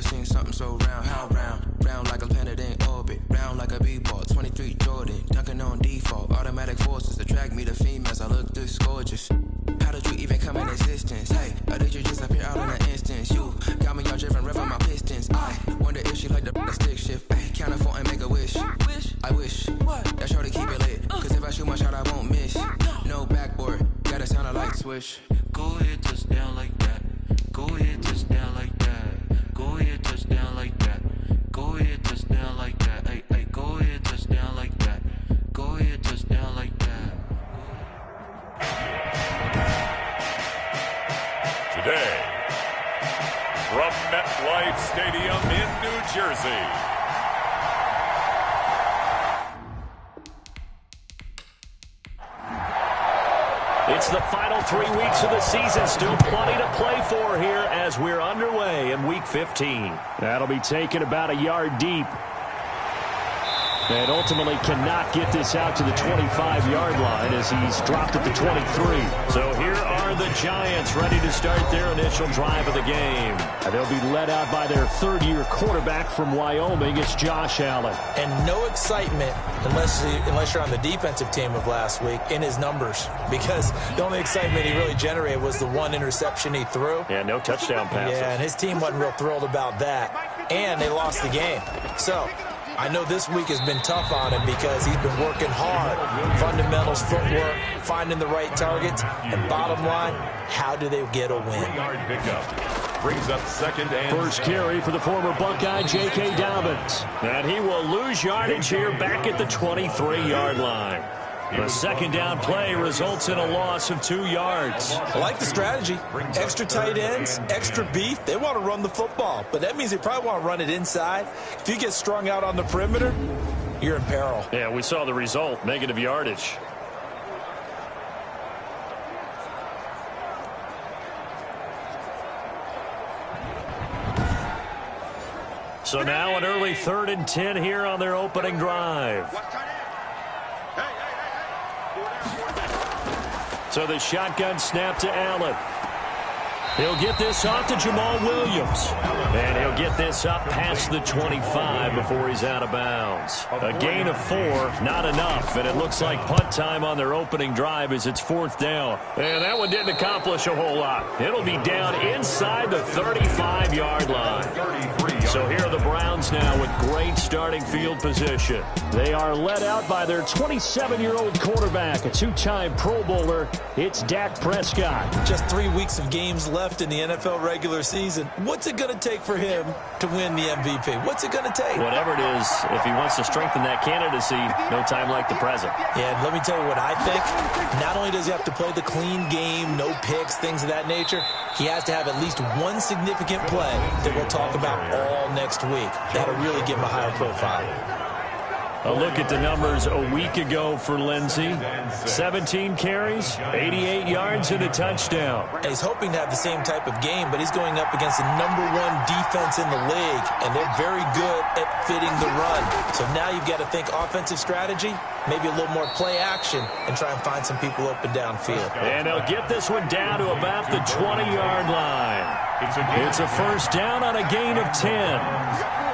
seen something so round, how round? Round like a planet in orbit, round like a b-ball, 23 Jordan, dunking on default. Automatic forces attract me to females, I look this gorgeous. How did you even come in existence? Hey, or did you just appear out in an instance? You got me all driven, revving my pistons. I wonder if she like the stick shift. Hey, count a 4 and make a wish. I wish that shorty keep it lit. Cause if I shoot my shot, I won't miss. No backboard, gotta sound a light switch. Go ahead, touch down like that. Go ahead, touch down like that. Go ahead, touch down like that. Go ahead, touch down like that. Hey, hey, go ahead, touch down like that. Go ahead, touch down like that. Today, from MetLife Stadium in New Jersey. It's the final 3 weeks of the season. Still plenty to play for here as we're underway in Week 15. That'll be taken about a yard deep. And ultimately cannot get this out to the 25-yard line as he's dropped at the 23. So here are the Giants ready to start their initial drive of the game. And they'll be led out by their third-year quarterback from Wyoming. It's Josh Allen. And no excitement unless you're on the defensive team of last week in his numbers. Because the only excitement he really generated was the one interception he threw. Yeah, no touchdown passes. Yeah, and his team wasn't real thrilled about that. And they lost the game. So I know this week has been tough on him because he's been working hard. Fundamentals, footwork, finding the right targets. And bottom line, how do they get a win? 3-yard pickup. Brings up second and first carry for the former Buckeye, J.K. Dobbins. And he will lose yardage here back at the 23-yard line. The second down play results in a loss of 2 yards. I like the strategy. Extra tight ends, extra beef. They want to run the football, but that means they probably want to run it inside. If you get strung out on the perimeter, you're in peril. Yeah, we saw the result, negative yardage. So now an early 3rd and 10 here on their opening drive. So the shotgun snap to Allen. He'll get this off to Jamal Williams. And he'll get this up past the 25 before he's out of bounds. A gain of 4, not enough. And it looks like punt time on their opening drive as it's 4th down. And that one didn't accomplish a whole lot. It'll be down inside the 35-yard line. So here are the Browns now with great starting field position. They are led out by their 27-year-old quarterback, a 2-time Pro Bowler. It's Dak Prescott. Just 3 weeks of games left in the NFL regular season. What's it going to take for him to win the MVP? What's it going to take? Whatever it is, if he wants to strengthen that candidacy, no time like the present. Yeah, and let me tell you what I think. Not only does he have to play the clean game, no picks, things of that nature, he has to have at least one significant play that we'll talk about all next week. That'll really give him a higher profile. A look at the numbers a week ago for Lindsey. 17 carries, 88 yards, and a touchdown. And he's hoping to have the same type of game, but he's going up against the #1 defense in the league, and they're very good at fitting the run. So now you've got to think offensive strategy, maybe a little more play action, and try and find some people open downfield. And they'll get this one down to about the 20-yard line. It's a first down on a gain of 10.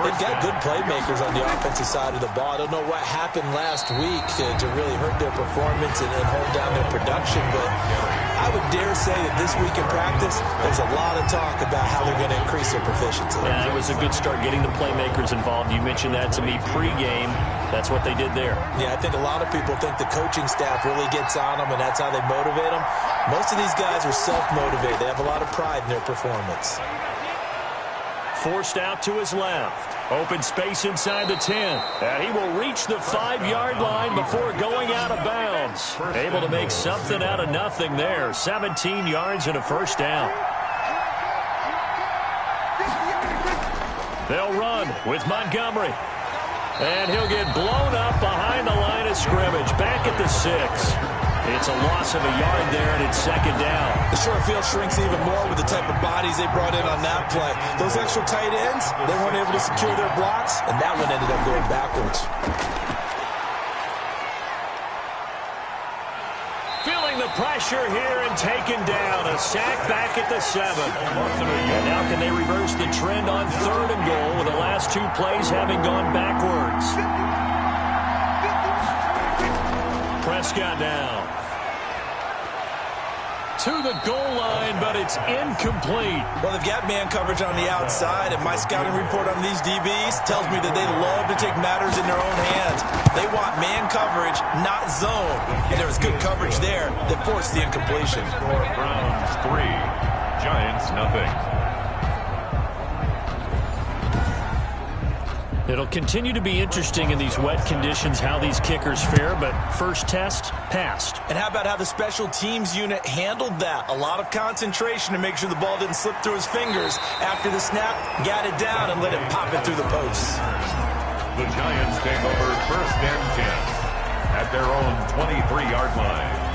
They've got good playmakers on the offensive side of the ball. I don't know what happened last week to really hurt their performance and hold down their production, but I would dare say that this week in practice, there's a lot of talk about how they're going to increase their proficiency. Yeah, it was a good start getting the playmakers involved. You mentioned that to me pregame. That's what they did there. Yeah, I think a lot of people think the coaching staff really gets on them, and that's how they motivate them. Most of these guys are self-motivated. They have a lot of pride in their performance. Forced out to his left. Open space inside the 10. And he will reach the 5-yard line before going out of bounds. Able to make something out of nothing there. 17 yards and a first down. They'll run with Montgomery. And he'll get blown up behind the line of scrimmage. Back at the 6. It's a loss of a yard there, and it's second down. The short field shrinks even more with the type of bodies they brought in on that play. Those extra tight ends, they weren't able to secure their blocks, and that one ended up going backwards. Feeling the pressure here and taken down. A sack back at the 7. And now can they reverse the trend on 3rd and goal with the last 2 plays having gone backwards? Prescott now to the goal line, but it's incomplete. Well, they've got man coverage on the outside, and my scouting report on these DBs tells me that they love to take matters in their own hands. They want man coverage, not zone. And there was good coverage there that forced the incompletion. Score Browns 3, Giants nothing. It'll continue to be interesting in these wet conditions how these kickers fare, but first test, passed. And how about how the special teams unit handled that? A lot of concentration to make sure the ball didn't slip through his fingers. After the snap, got it down and let it pop it through the posts. The Giants take over 1st and 10 at their own 23-yard line.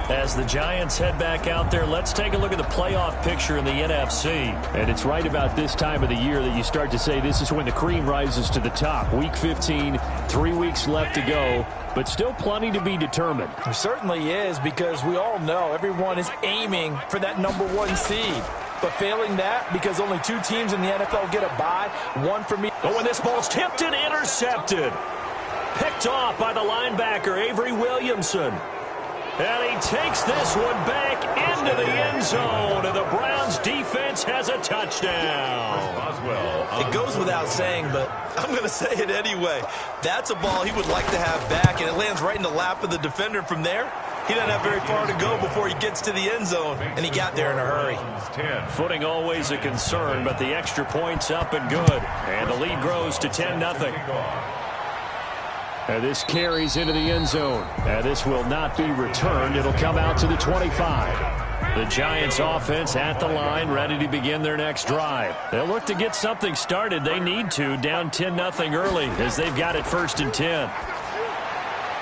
As the Giants head back out there, let's take a look at the playoff picture in the NFC. And it's right about this time of the year that you start to say this is when the cream rises to the top. Week 15, 3 weeks left to go, but still plenty to be determined. There certainly is, because we all know everyone is aiming for that #1 seed. But failing that, because only 2 teams in the NFL get a bye, one for me. Oh, and this ball's tipped and intercepted. Picked off by the linebacker, Avery Williamson. And he takes this one back into the end zone, and the Browns defense has a touchdown. It goes without saying, but I'm going to say it anyway. That's a ball he would like to have back, and it lands right in the lap of the defender from there. He doesn't have very far to go before he gets to the end zone, and he got there in a hurry. Footing always a concern, but the extra point's up and good. And the lead grows to 10-0. And this carries into the end zone. And this will not be returned. It'll come out to the 25. The Giants offense at the line, ready to begin their next drive. They'll look to get something started. They need to, down 10-0 early, as they've got it 1st and 10.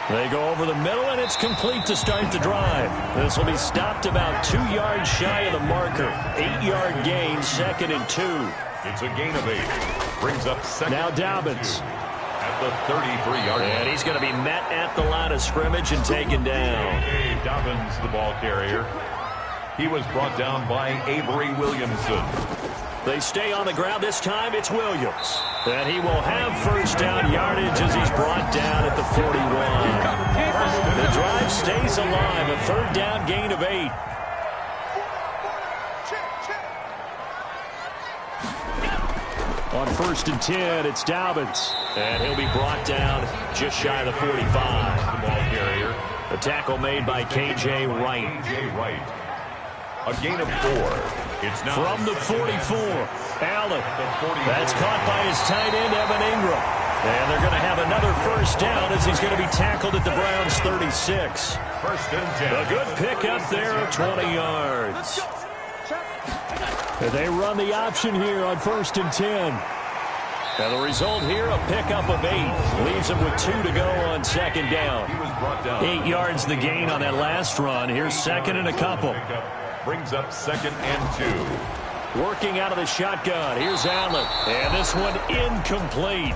They go over the middle, and it's complete to start the drive. This will be stopped about 2 yards shy of the marker. 8-yard gain, 2nd and 2. It's a gain of 8. Brings up 2nd. Now Dobbins. At the 33-yard line. And he's going to be met at the line of scrimmage and taken down. Dobbins, the ball carrier. He was brought down by Avery Williamson. They stay on the ground. This time it's Williams. And he will have 1st down yardage as he's brought down at the 41. The drive stays alive. A 3rd down gain of 8. On 1st and 10, it's Dobbins. And he'll be brought down just shy of the 45. The ball carrier. The tackle made by K.J. Wright. K.J. Wright. A gain of 4. It's now from the 44. Allen. That's caught by his tight end, Evan Ingram. And they're going to have another 1st down as he's going to be tackled at the Browns' 36. 1st and 10. A good pickup there of 20 yards. And they run the option here on 1st and 10. And the result here, a pickup of 8. Leaves him with 2 to go on 2nd down. 8 yards the gain on that last run. Here's 2nd and a couple. Brings up 2nd and 2. Working out of the shotgun. Here's Allen. And this one incomplete.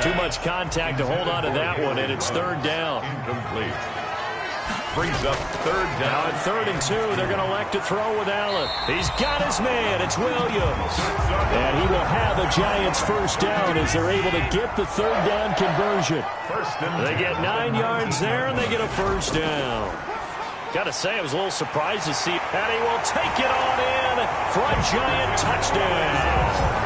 Too much contact to hold on to that one, and it's 3rd down. Incomplete. Brings up 3rd down. Now at 3rd and 2, they're going to elect to throw with Allen. He's got his man. It's Williams. And he will have the Giants 1st down as they're able to get the 3rd down conversion. They get 9 yards there, and they get a 1st down. Got to say, I was a little surprised to see. And he will take it on in for a Giant touchdown.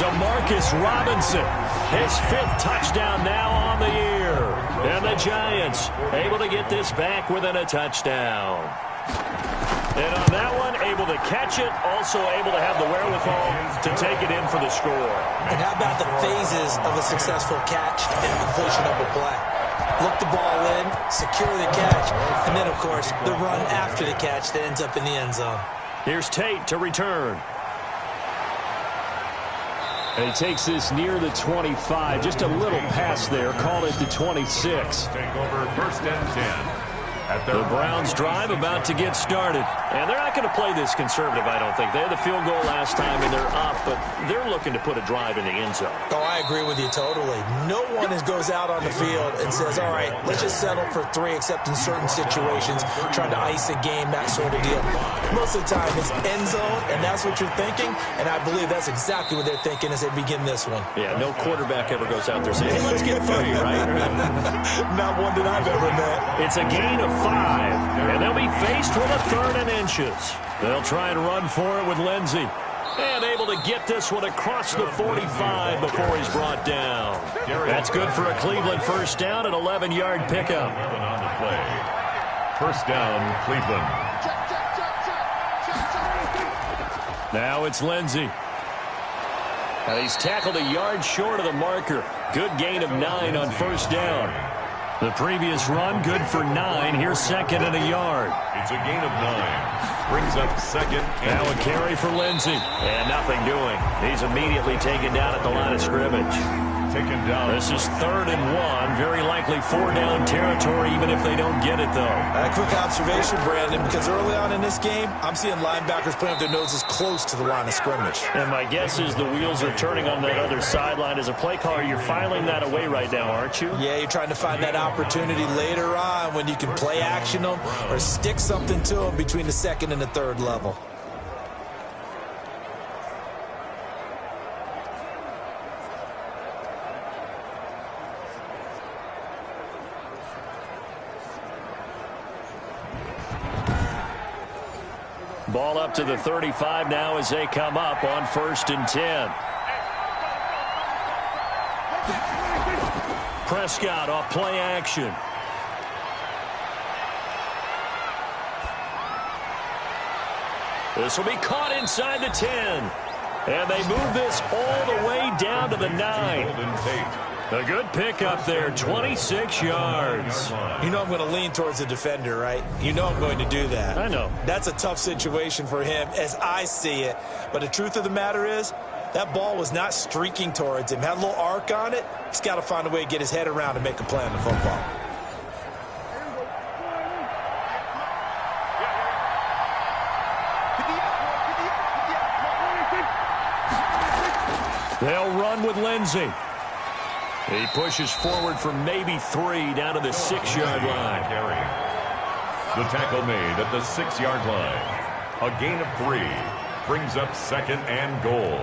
Demarcus Robinson, his 5th touchdown now on the year. And the Giants able to get this back within a touchdown. And on that one, able to catch it, also able to have the wherewithal to take it in for the score. And how about the phases of a successful catch and completion of a play? Look the ball in, secure the catch, and then, of course, the run after the catch that ends up in the end zone. Here's Tate to return. And he takes this near the 25. Just a little pass there. Call it the 26. Take over 1st and 10. The Browns drive about to get started. And they're not going to play this conservative, I don't think. They had the field goal last time, and they're up, but they're looking to put a drive in the end zone. Oh, I agree with you totally. No one goes out on the field and says, all right, let's just settle for 3, except in certain situations, trying to ice a game, that sort of deal. Most of the time, it's end zone, and that's what you're thinking, and I believe that's exactly what they're thinking as they begin this one. Yeah, no quarterback ever goes out there saying, hey, let's get 3, right? Not one that I've ever met. It's a gain of 5, and they'll be faced with a 3rd and inches. They'll try and run for it with Lindsey. And able to get this one across the 45 before he's brought down. That's good for a Cleveland first down, an 11-yard pickup. On the play. First down, Cleveland. Now it's Lindsey. He's tackled a yard short of the marker. Good gain of 9 on first down. The previous run, good for 9. Here's 2nd and a yard. It's a gain of 9. Brings up 2nd. Now a carry for Lindsey. And nothing doing. He's immediately taken down at the line of scrimmage. Taken down. This is 3rd and 1. Very likely 4-down territory, even if they don't get it, though. A quick observation, Brandon, because early on in this game, I'm seeing linebackers putting up their noses close to the line of scrimmage. And my guess is the wheels are turning on that other sideline. As a play caller, you're filing that away right now, aren't you? Yeah, you're trying to find that opportunity later on when you can play action them or stick something to them between the 2nd and the 3rd level. Ball up to the 35 now as they come up on 1st and 10. Prescott off play action. This will be caught inside the 10. And they move this all the way down to the 9. A good pickup there, 26 yards. You know I'm going to lean towards the defender, right? You know I'm going to do that. I know. That's a tough situation for him as I see it. But the truth of the matter is, that ball was not streaking towards him. Had a little arc on it. He's got to find a way to get his head around and make a play on the football. They'll run with Lindsey. He pushes forward for maybe 3 down to the 6-yard line. The tackle made at the 6-yard line. A gain of 3 brings up 2nd and goal.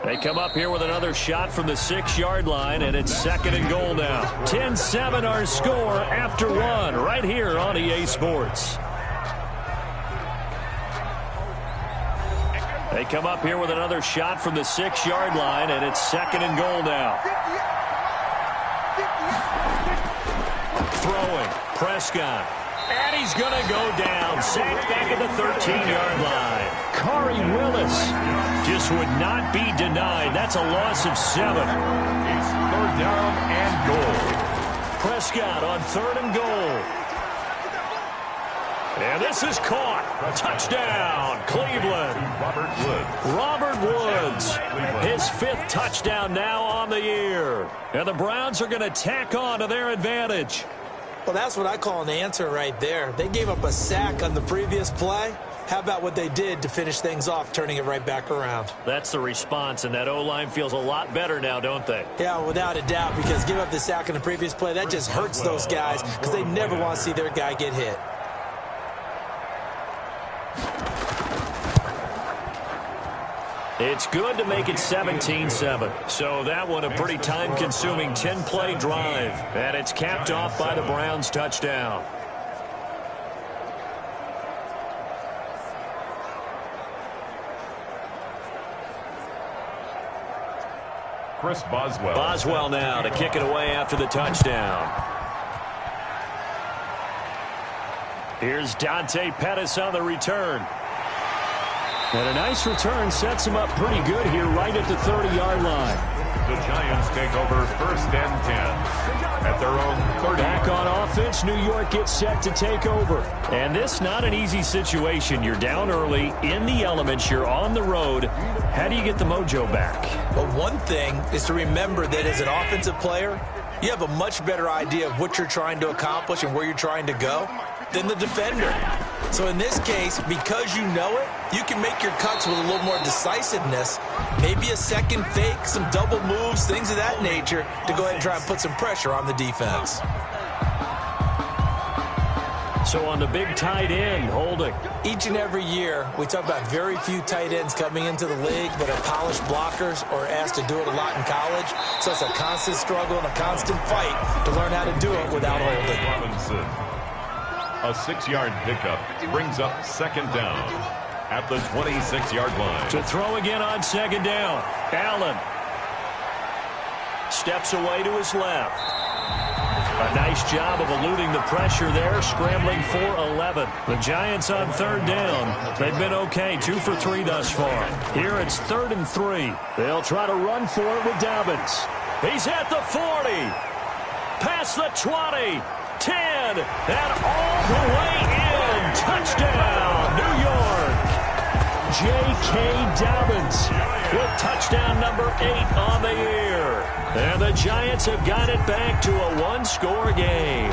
They come up here with another shot from the 6-yard line, and it's 2nd and goal now. 10-7 our score after 1 right here on EA Sports. They come up here with another shot from the 6-yard line, and it's 2nd and goal now. Throwing, Prescott. And he's going to go down. Sacked back at the 13-yard line. Khari Willis just would not be denied. That's a loss of 7. It's 3rd down and goal. Prescott on 3rd and goal. And this is caught. Touchdown, Cleveland. Robert Woods. His 5th touchdown now on the year. And the Browns are going to tack on to their advantage. Well, that's what I call an answer right there. They gave up a sack on the previous play. How about what they did to finish things off, turning it right back around? That's the response, and that O-line feels a lot better now, don't they? Yeah, without a doubt, because give up the sack on the previous play, that just hurts those guys because they never want to see their guy get hit. It's good to make it 17-7. So that one a pretty time-consuming 10-play drive. And it's capped off by the Browns' touchdown. Chris Boswell. Boswell now to kick it away after the touchdown. Here's Dante Pettis on the return. And a nice return sets him up pretty good here right at the 30-yard line. The Giants take over 1st and 10 at their own 30. Back on offense, New York gets set to take over. And this not an easy situation. You're down early, in the elements, you're on the road. How do you get the mojo back? Well, one thing is to remember that as an offensive player, you have a much better idea of what you're trying to accomplish and where you're trying to go than the defender. So in this case, because you know it, you can make your cuts with a little more decisiveness, maybe a second fake, some double moves, things of that nature, to go ahead and try and put some pressure on the defense. So on the big tight end, Holding. Each and every year, we talk about very few tight ends coming into the league that are polished blockers or asked to do it a lot in college. So it's a constant struggle and a constant fight to learn how to do it without Holding. Robinson. A 6-yard pickup brings up 2nd down at the 26-yard line. To throw again on 2nd down. Allen steps away to his left. A nice job of eluding the pressure there, scrambling for 11. The Giants on 3rd down. They've been okay, 2 for 3 thus far. Here it's 3rd and 3. They'll try to run for it with Dobbins. He's at the 40. Past the 20. 10. And all the way in. Touchdown, New York. J.K. Dobbins with touchdown number 8 on the year. And the Giants have got it back to a 1-score game.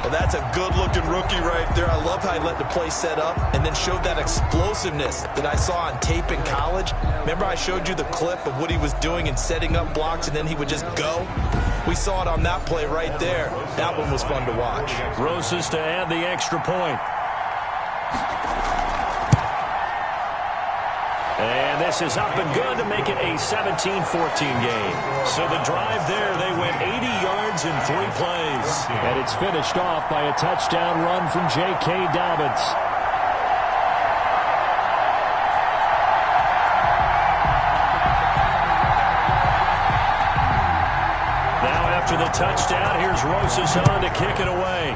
Well, that's a good-looking rookie right there. I love how he let the play set up and then showed that explosiveness that I saw on tape in college. Remember I showed you the clip of what he was doing and setting up blocks, and then he would just go? We saw it on that play right there. That one was fun to watch. Rosas to add the extra point. And this is up and good to make it a 17-14 game. So the drive there, they went 80 yards in 3 plays. And it's finished off by a touchdown run from J.K. Dobbins. Now after the touchdown, here's Rosas on to kick it away.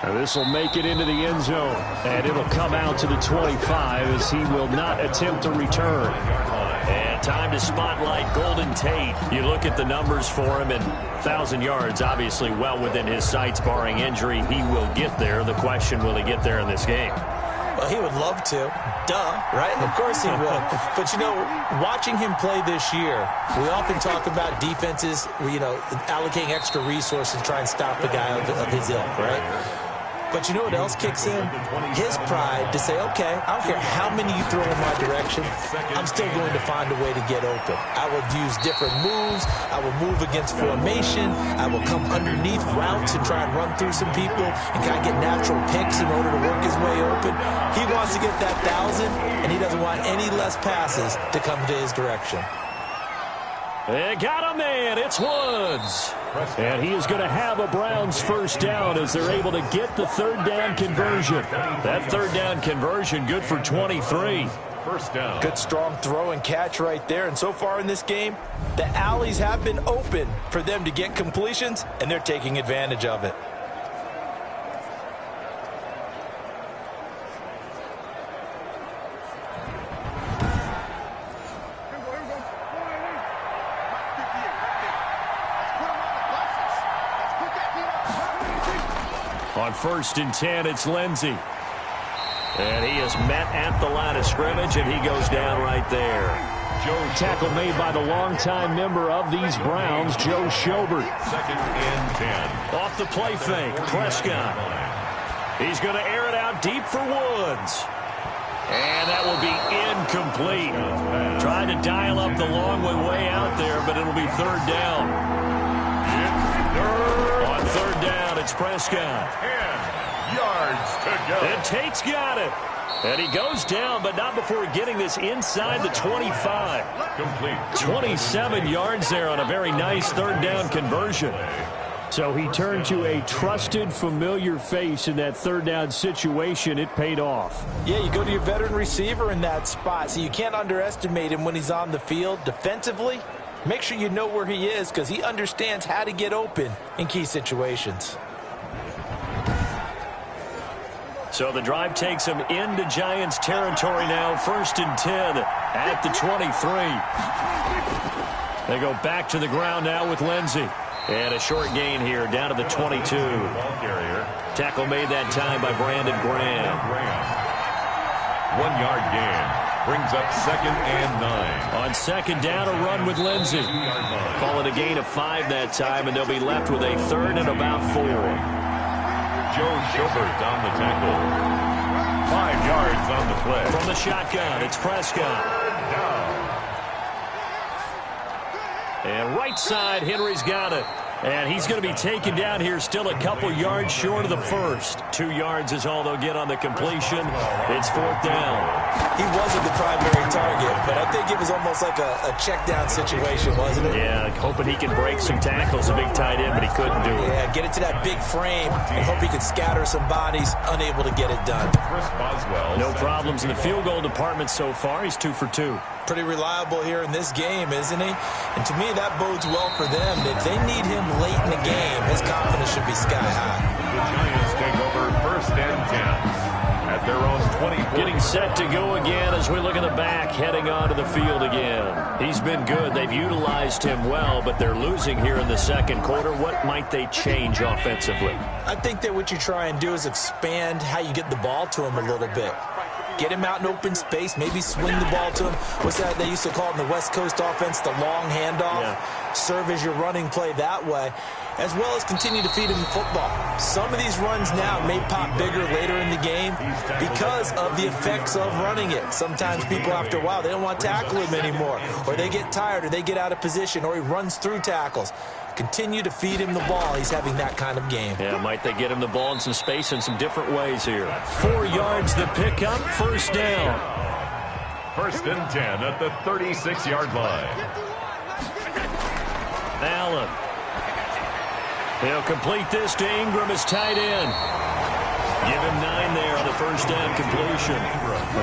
And this will make it into the end zone. And it'll come out to the 25 as he will not attempt to return. And time to spotlight Golden Tate. You look at the numbers for him, and 1,000 yards obviously well within his sights, barring injury. He will get there. The question, will he get there in this game? Well, he would love to. Duh, right? Of course he would. But, you know, watching him play this year, we often talk about defenses, you know, allocating extra resources to try and stop a guy of his ilk, right? But you know what else kicks in? His pride to say, okay, I don't care how many you throw in my direction, I'm still going to find a way to get open. I will use different moves. I will move against formation. I will come underneath routes and try and run through some people and kind of get natural picks in order to work his way open. He wants to get that 1,000, and he doesn't want any less passes to come to his direction. They got a man. It's Woods. And he is going to have a Browns first down as they're able to get the 3rd down conversion. That 3rd down conversion good for 23. First down. Good strong throw and catch right there. And so far in this game, the alleys have been open for them to get completions, and they're taking advantage of it. On 1st and 10, it's Lindsey. And he is met at the line of scrimmage, and he goes down right there. Tackle made by the longtime member of these Browns, Joe Schobert. 2nd and 10. Off the play fake, Prescott. He's going to air it out deep for Woods. And that will be incomplete. Trying to dial up the long way out there, but it'll be 3rd down. On 3rd down, it's Prescott. 10 yards to go. And Tate's got it. And he goes down, but not before getting this inside the 25. Complete. 27 yards there on a very nice 3rd down conversion. So he turned to a trusted, familiar face in that 3rd down situation. It paid off. Yeah, you go to your veteran receiver in that spot, so you can't underestimate him when he's on the field. Defensively, make sure you know where he is because he understands how to get open in key situations. So the drive takes them into Giants territory now, 1st and 10 at the 23. They go back to the ground now with Lindsey. And a short gain here down to the 22. Tackle made that time by Brandon Graham. 1 yard gain. Brings up 2nd and 9. On 2nd down, a run with Lindsey. Call it a gain of 5 that time, and they'll be left with a 3rd and about 4. Joe Schobert on the tackle. 5 yards on the play. From the shotgun, it's Prescott. And right side, Henry's got it. And he's going to be taken down here, still a couple yards short of the first. 2 yards is all they'll get on the completion. It's 4th down. He wasn't the primary target, but I think it was almost like a check down situation, wasn't it? Yeah, hoping he can break some tackles, a big tight end, but he couldn't do it. Yeah, get it to that big frame and hope he can scatter some bodies, unable to get it done. Chris Boswell. No problems in the field goal department so far. He's 2 for 2. Pretty reliable here in this game, isn't he? And to me, that bodes well for them. If they need him late in the game, his confidence should be sky high. The Giants take over 1st and 10 at their own 20. Getting set to go again as we look at the back, heading onto the field again. He's been good. They've utilized him well, but they're losing here in the 2nd quarter. What might they change offensively? I think that what you try and do is expand how you get the ball to him a little bit. Get him out in open space, maybe swing the ball to him. What's that they used to call it in the West Coast offense, the long handoff? Yeah. Serve as your running play that way, as well as continue to feed him the football. Some of these runs now may pop bigger later in the game because of the effects of running it. Sometimes people, after a while, they don't want to tackle him anymore, or they get tired, or they get out of position, or he runs through tackles. Continue to feed him the ball. He's having that kind of game. Yeah, might they get him the ball in some space in some different ways here. 4 yards the pickup, 1st down. 1st and 10 at the 36-yard line. Allen. He'll complete this to Ingram as tight end. Give him 9 there on the 1st down completion.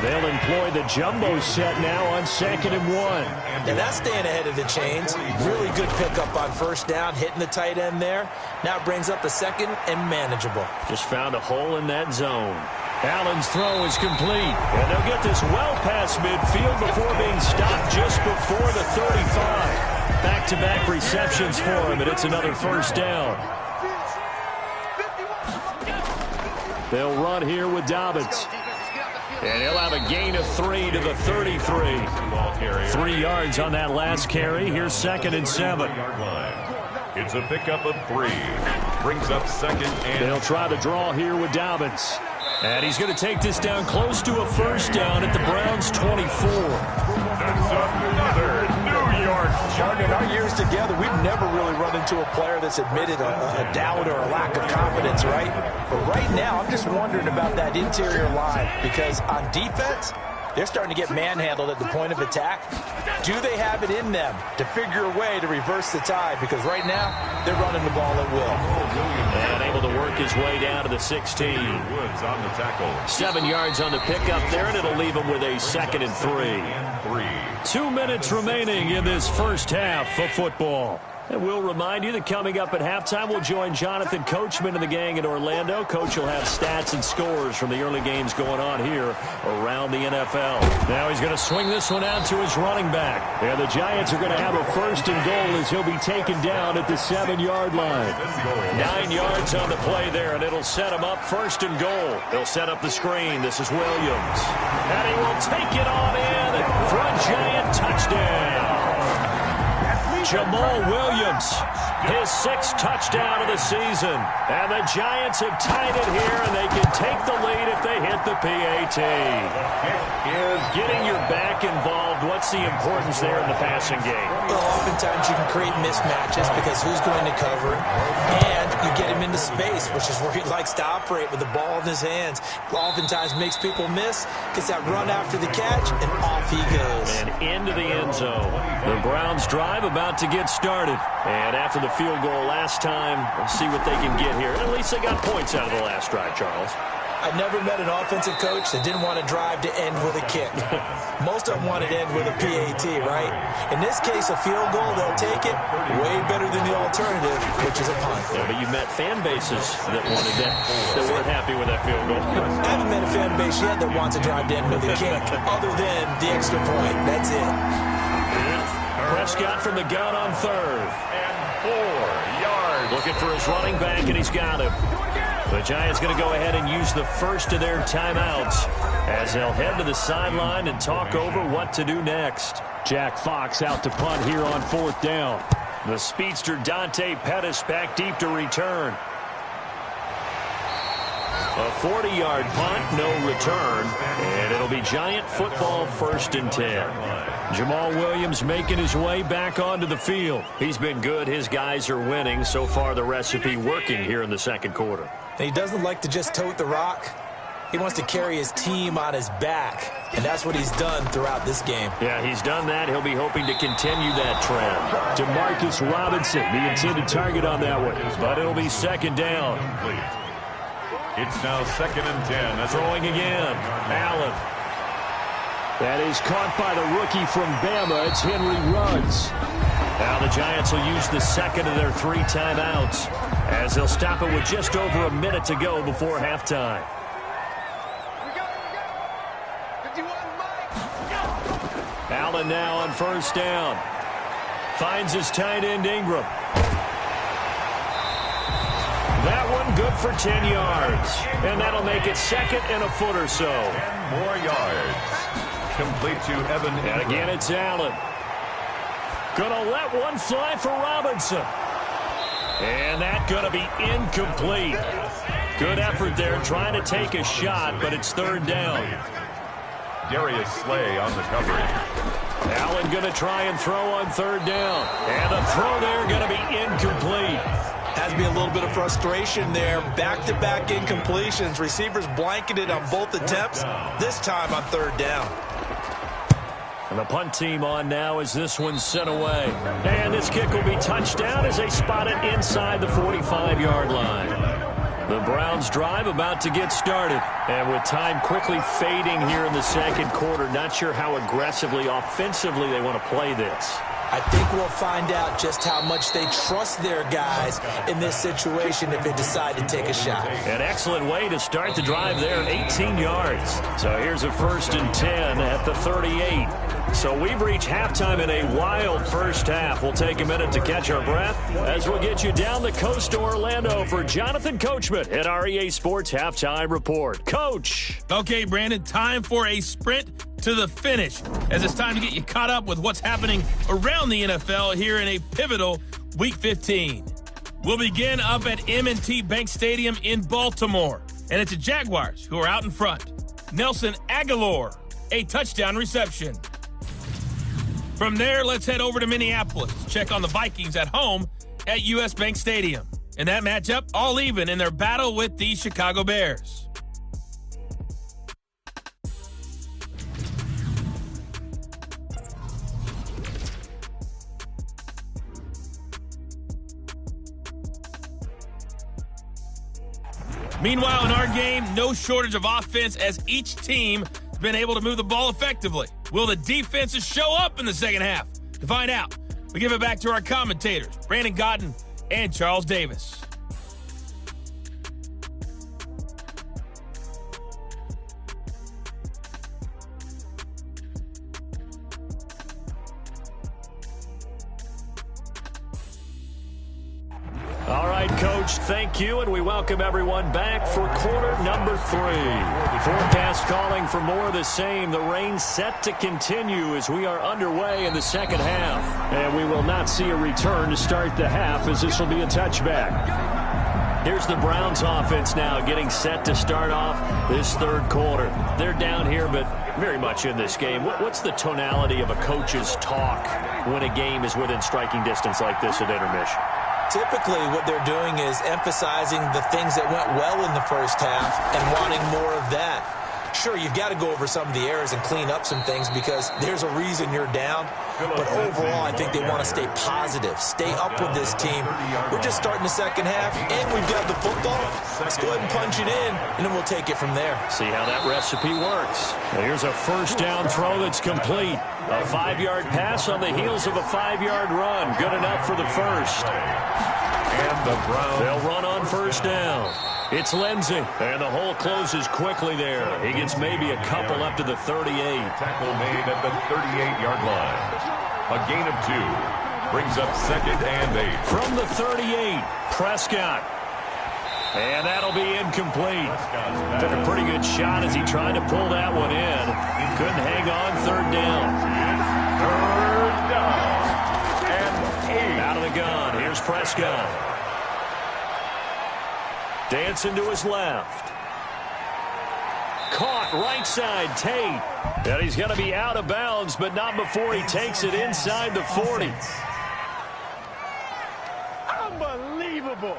They'll employ the jumbo set now on 2nd and 1. And that's staying ahead of the chains. Really good pickup on 1st down, hitting the tight end there. Now it brings up a 2nd and manageable. Just found a hole in that zone. Allen's throw is complete. And they'll get this well past midfield before being stopped just before the 35. Back-to-back receptions for him, and it's another 1st down. They'll run here with Dobbins. And he'll have a gain of 3 to the 33. 3 yards on that last carry. Here's 2nd and 7. It's a pickup of 3. Brings up 2nd and... They'll try to draw here with Dobbins. And he's going to take this down close to a 1st down at the Browns' 24. That's another New York Jordan, in our years together, we've never really run into a player that's admitted a doubt or a lack of confidence, right? But right now, I'm just wondering about that interior line because on defense, they're starting to get manhandled at the point of attack. Do they have it in them to figure a way to reverse the tide? Because right now, they're running the ball at will. And able to work his way down to the 16. Woods on the tackle. 7 yards on the pickup there, and it'll leave him with a 2nd and 3. 2 minutes remaining in this first half of football. And we'll remind you that coming up at halftime, we'll join Jonathan Coachman and the gang in Orlando. Coach will have stats and scores from the early games going on here around the NFL. Now he's going to swing this one out to his running back. And the Giants are going to have a 1st and goal as he'll be taken down at the 7-yard line. 9 yards on the play there, and it'll set him up 1st and goal. They'll set up the screen. This is Williams. And he will take it on in for a Giant touchdown. Jamal Williams, his 6th touchdown of the season. And the Giants have tied it here, and they can take the lead if they hit the PAT. Is getting your back involved. What's the importance there in the passing game? Well, oftentimes you can create mismatches because who's going to cover it? And you get him into space, which is where he likes to operate with the ball in his hands. Oftentimes makes people miss, gets that run after the catch, and off he goes. And into the end zone. The Browns drive about to get started. And after the field goal last time, we'll see what they can get here. At least they got points out of the last drive, Charles. I never met an offensive coach that didn't want to drive to end with a kick. Most of them want to end with a PAT, right? In this case, a field goal, they'll take it. Way better than the alternative, which is a punt. Yeah, but you met fan bases that wanted that weren't happy with that field goal. I haven't met a fan base yet that wants to drive to end with a kick, other than the extra point. That's it. Prescott from the gun on third. And 4 yards. Looking for his running back, and he's got him. The Giants going to go ahead and use the first of their timeouts as they'll head to the sideline and talk over what to do next. Jack Fox out to punt here on 4th down. The speedster Dante Pettis back deep to return. A 40-yard punt, no return, and it'll be Giant football 1st and 10. Jamal Williams making his way back onto the field. He's been good. His guys are winning. So far, the recipe working here in the second quarter. He doesn't like to just tote the rock. He wants to carry his team on his back, and that's what he's done throughout this game. Yeah, he's done that. He'll be hoping to continue that trend. Demarcus Robinson, the intended target on that one, but it'll be 2nd down. It's now 2nd and 10. Throwing again. Allen. That is caught by the rookie from Bama. It's Henry Ruggs. Now the Giants will use the second of their 3 timeouts as they'll stop it with just over a minute to go before halftime. Allen now on 1st down. Finds his tight end Ingram. That one good for 10 yards. And that'll make it 2nd and a foot or so. 10 more yards. Complete to Evan. And again, it's Allen. Gonna let one fly for Robinson. And that's gonna be incomplete. Good effort there trying to take a shot, but it's 3rd down. Darius Slay on the coverage. Allen gonna try and throw on 3rd down. And the throw there gonna be incomplete. Has to be a little bit of frustration there. Back-to-back incompletions. Receivers blanketed on both attempts, this time on 3rd down. And the punt team on now as this one's sent away. And this kick will be touchdown as they spot it inside the 45-yard line. The Browns drive about to get started. And with time quickly fading here in the second quarter, not sure how aggressively, offensively they want to play this. I think we'll find out just how much they trust their guys in this situation if they decide to take a shot. An excellent way to start the drive there, 18 yards. So here's a 1st and 10 at the 38. So we've reached halftime in a wild first half. We'll take a minute to catch our breath as we'll get you down the coast to Orlando for Jonathan Coachman at REA Sports Halftime Report. Coach. Okay, Brandon, time for a sprint to the finish as it's time to get you caught up with what's happening around the NFL here in a pivotal Week 15. We'll begin up at M&T Bank Stadium in Baltimore, and it's the Jaguars who are out in front. Nelson Aguilar, a touchdown reception. From there, let's head over to Minneapolis to check on the Vikings at home at US Bank Stadium. In that matchup, all even in their battle with the Chicago Bears. Meanwhile, in our game, no shortage of offense as each team has been able to move the ball effectively. Will the defenses show up in the second half? To find out, we give it back to our commentators, Brandon Gaudin and Charles Davis. All right, Coach, thank you, and we welcome everyone back for quarter number 3. Forecast calling for more of the same. The rain set to continue as we are underway in the second half. And we will not see a return to start the half as this will be a touchback. Here's the Browns offense now getting set to start off this third quarter. They're down here, but very much in this game. What's the tonality of a coach's talk when a game is within striking distance like this at intermission? Typically, what they're doing is emphasizing the things that went well in the first half and wanting more of that. Sure, you've got to go over some of the errors and clean up some things because there's a reason you're down. But overall, I think they want to stay positive, stay up with this team. We're just starting the second half, and we've got the football. Let's go ahead and punch it in, and then we'll take it from there. See how that recipe works. Here's a first down throw that's complete. A 5-yard pass on the heels of a 5-yard run. Good enough for the first. And the Browns. They'll run on first down. It's Lindsey, and the hole closes quickly there. He gets maybe a couple up to the 38. Tackle made at the 38-yard line. A gain of 2 brings up second and 8. From the 38, Prescott. And that'll be incomplete. Took a pretty good shot as he tried to pull that one in. Couldn't hang on, third down. Third down. And 8. Out of the gun, here's Prescott. Dancing to his left. Caught right side, Tate. And he's going to be out of bounds, but not before he takes it inside the 40. Unbelievable.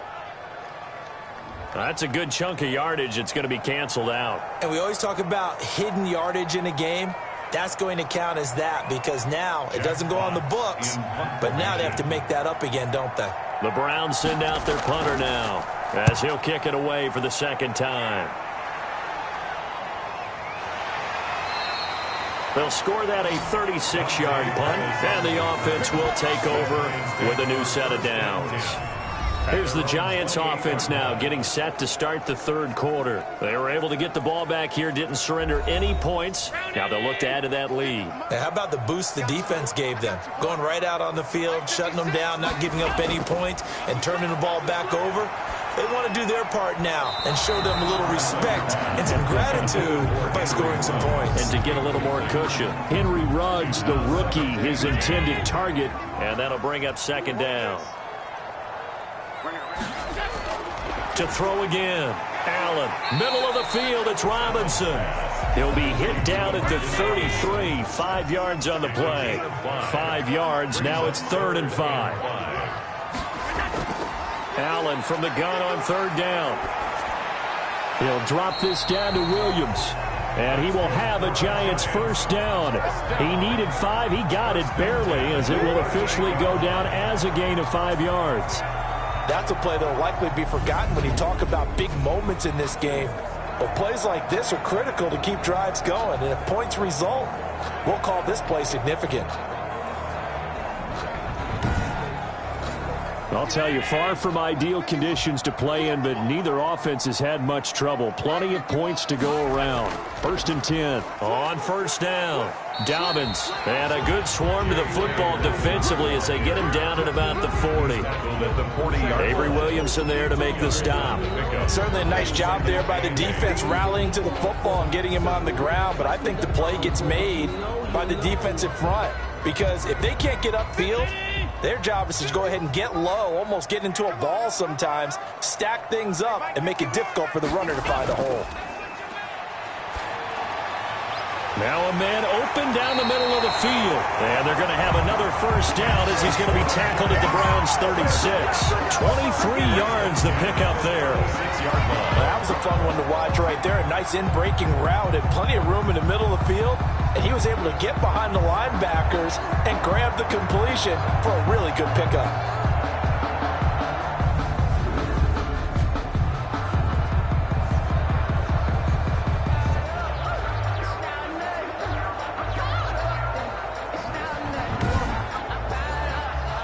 That's a good chunk of yardage. It's going to be canceled out. And we always talk about hidden yardage in a game. That's going to count as that because now it doesn't go on the books, but now they have to make that up again, don't they? The Browns send out their punter now as he'll kick it away for the second time. They'll score that a 36-yard punt, and the offense will take over with a new set of downs. Here's the Giants offense now getting set to start the third quarter. They were able to get the ball back here, didn't surrender any points. Now they'll look to add to that lead. Hey, how about the boost the defense gave them? Going right out on the field, shutting them down, not giving up any points, and turning the ball back over. They want to do their part now and show them a little respect and some gratitude by scoring some points. And to get a little more cushion, Henry Ruggs, the rookie, his intended target, and that'll bring up second down. To throw again. Allen, middle of the field, it's Robinson. He'll be hit down at the 33, 5 yards on the play. 5 yards, now it's 3rd and 5. Allen from the gun on third down. He'll drop this down to Williams. And he will have a Giants first down. He needed 5, he got it barely as it will officially go down as a gain of 5 yards. That's a play that will likely be forgotten when you talk about big moments in this game. But plays like this are critical to keep drives going. And if points result, we'll call this play significant. I'll tell you, far from ideal conditions to play in, but neither offense has had much trouble. Plenty of points to go around. 1st and 10. On first down, Dobbins. And a good swarm to the football defensively as they get him down at about the 40. Avery Williamson there to make the stop. Certainly a nice job there by the defense rallying to the football and getting him on the ground, but I think the play gets made by the defensive front because if they can't get upfield, their job is to go ahead and get low, almost get into a ball sometimes, stack things up, and make it difficult for the runner to find a hole. Now a man open down the middle of the field. And they're going to have another first down as he's going to be tackled at the Browns' 36. 23 yards the pickup there. That was a fun one to watch right there. A nice in-breaking route and plenty of room in the middle of the field. And he was able to get behind the linebackers and grab the completion for a really good pickup.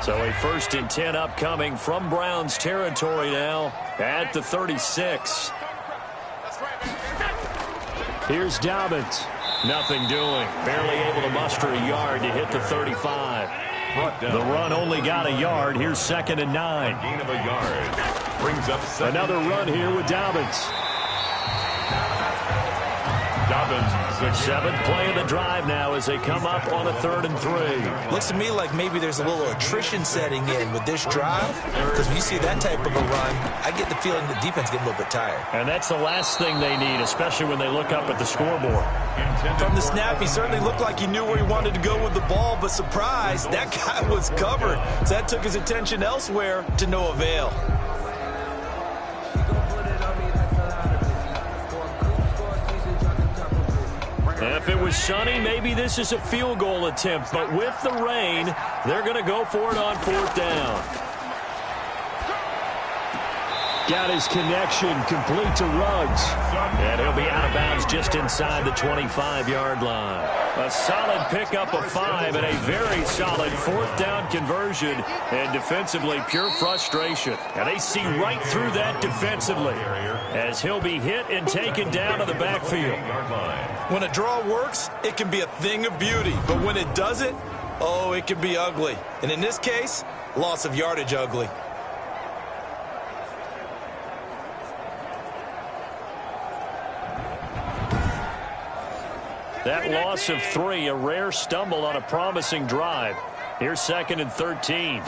So a 1st and 10 upcoming from Browns territory now at the 36. Here's Dobbins. Nothing doing. Barely able to muster a yard to hit the 35. The run only got a yard. Here's 2nd and 9. Gain of a yard. Brings up another run here with Dobbins. Dobbins. 7th play of the drive now as they come up on a 3rd and 3. Looks to me like maybe there's a little attrition setting in with this drive because when you see that type of a run, I get the feeling the defense getting a little bit tired. And that's the last thing they need, especially when they look up at the scoreboard. From the snap, he certainly looked like he knew where he wanted to go with the ball, but surprise, that guy was covered. So that took his attention elsewhere to no avail. If it was sunny, maybe this is a field goal attempt. But with the rain, they're going to go for it on 4th down. Got his connection complete to Ruggs. And he'll be out of bounds just inside the 25-yard line. A solid pickup of 5 and a very solid 4th down conversion. And defensively, pure frustration. And they see right through that defensively as he'll be hit and taken down to the backfield. When a draw works, it can be a thing of beauty. But when it doesn't, oh, it can be ugly. And in this case, loss of yardage ugly. That loss of 3, a rare stumble on a promising drive. Here's 2nd and 13.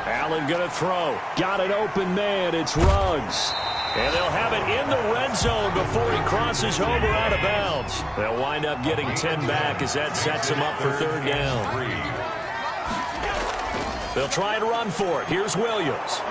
Allen going to throw. Got an open man. It's Ruggs. And they'll have it in the red zone before he crosses over out of bounds. They'll wind up getting 10 back as that sets them up for 3rd down. They'll try and run for it. Here's Williams.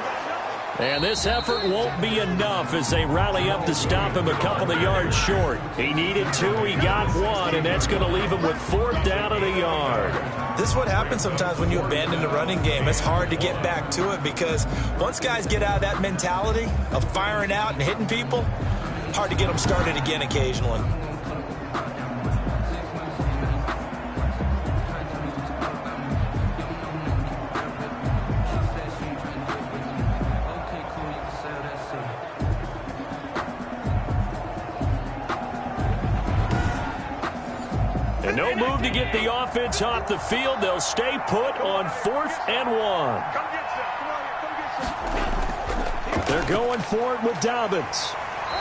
And this effort won't be enough as they rally up to stop him a couple of yards short. He needed 2, he got 1, and that's going to leave him with 4th down and a yard. This is what happens sometimes when you abandon the running game. It's hard to get back to it because once guys get out of that mentality of firing out and hitting people, hard to get them started again occasionally. And no move to get the offense off the field. They'll stay put on 4th and 1. They're going for it with Dobbins.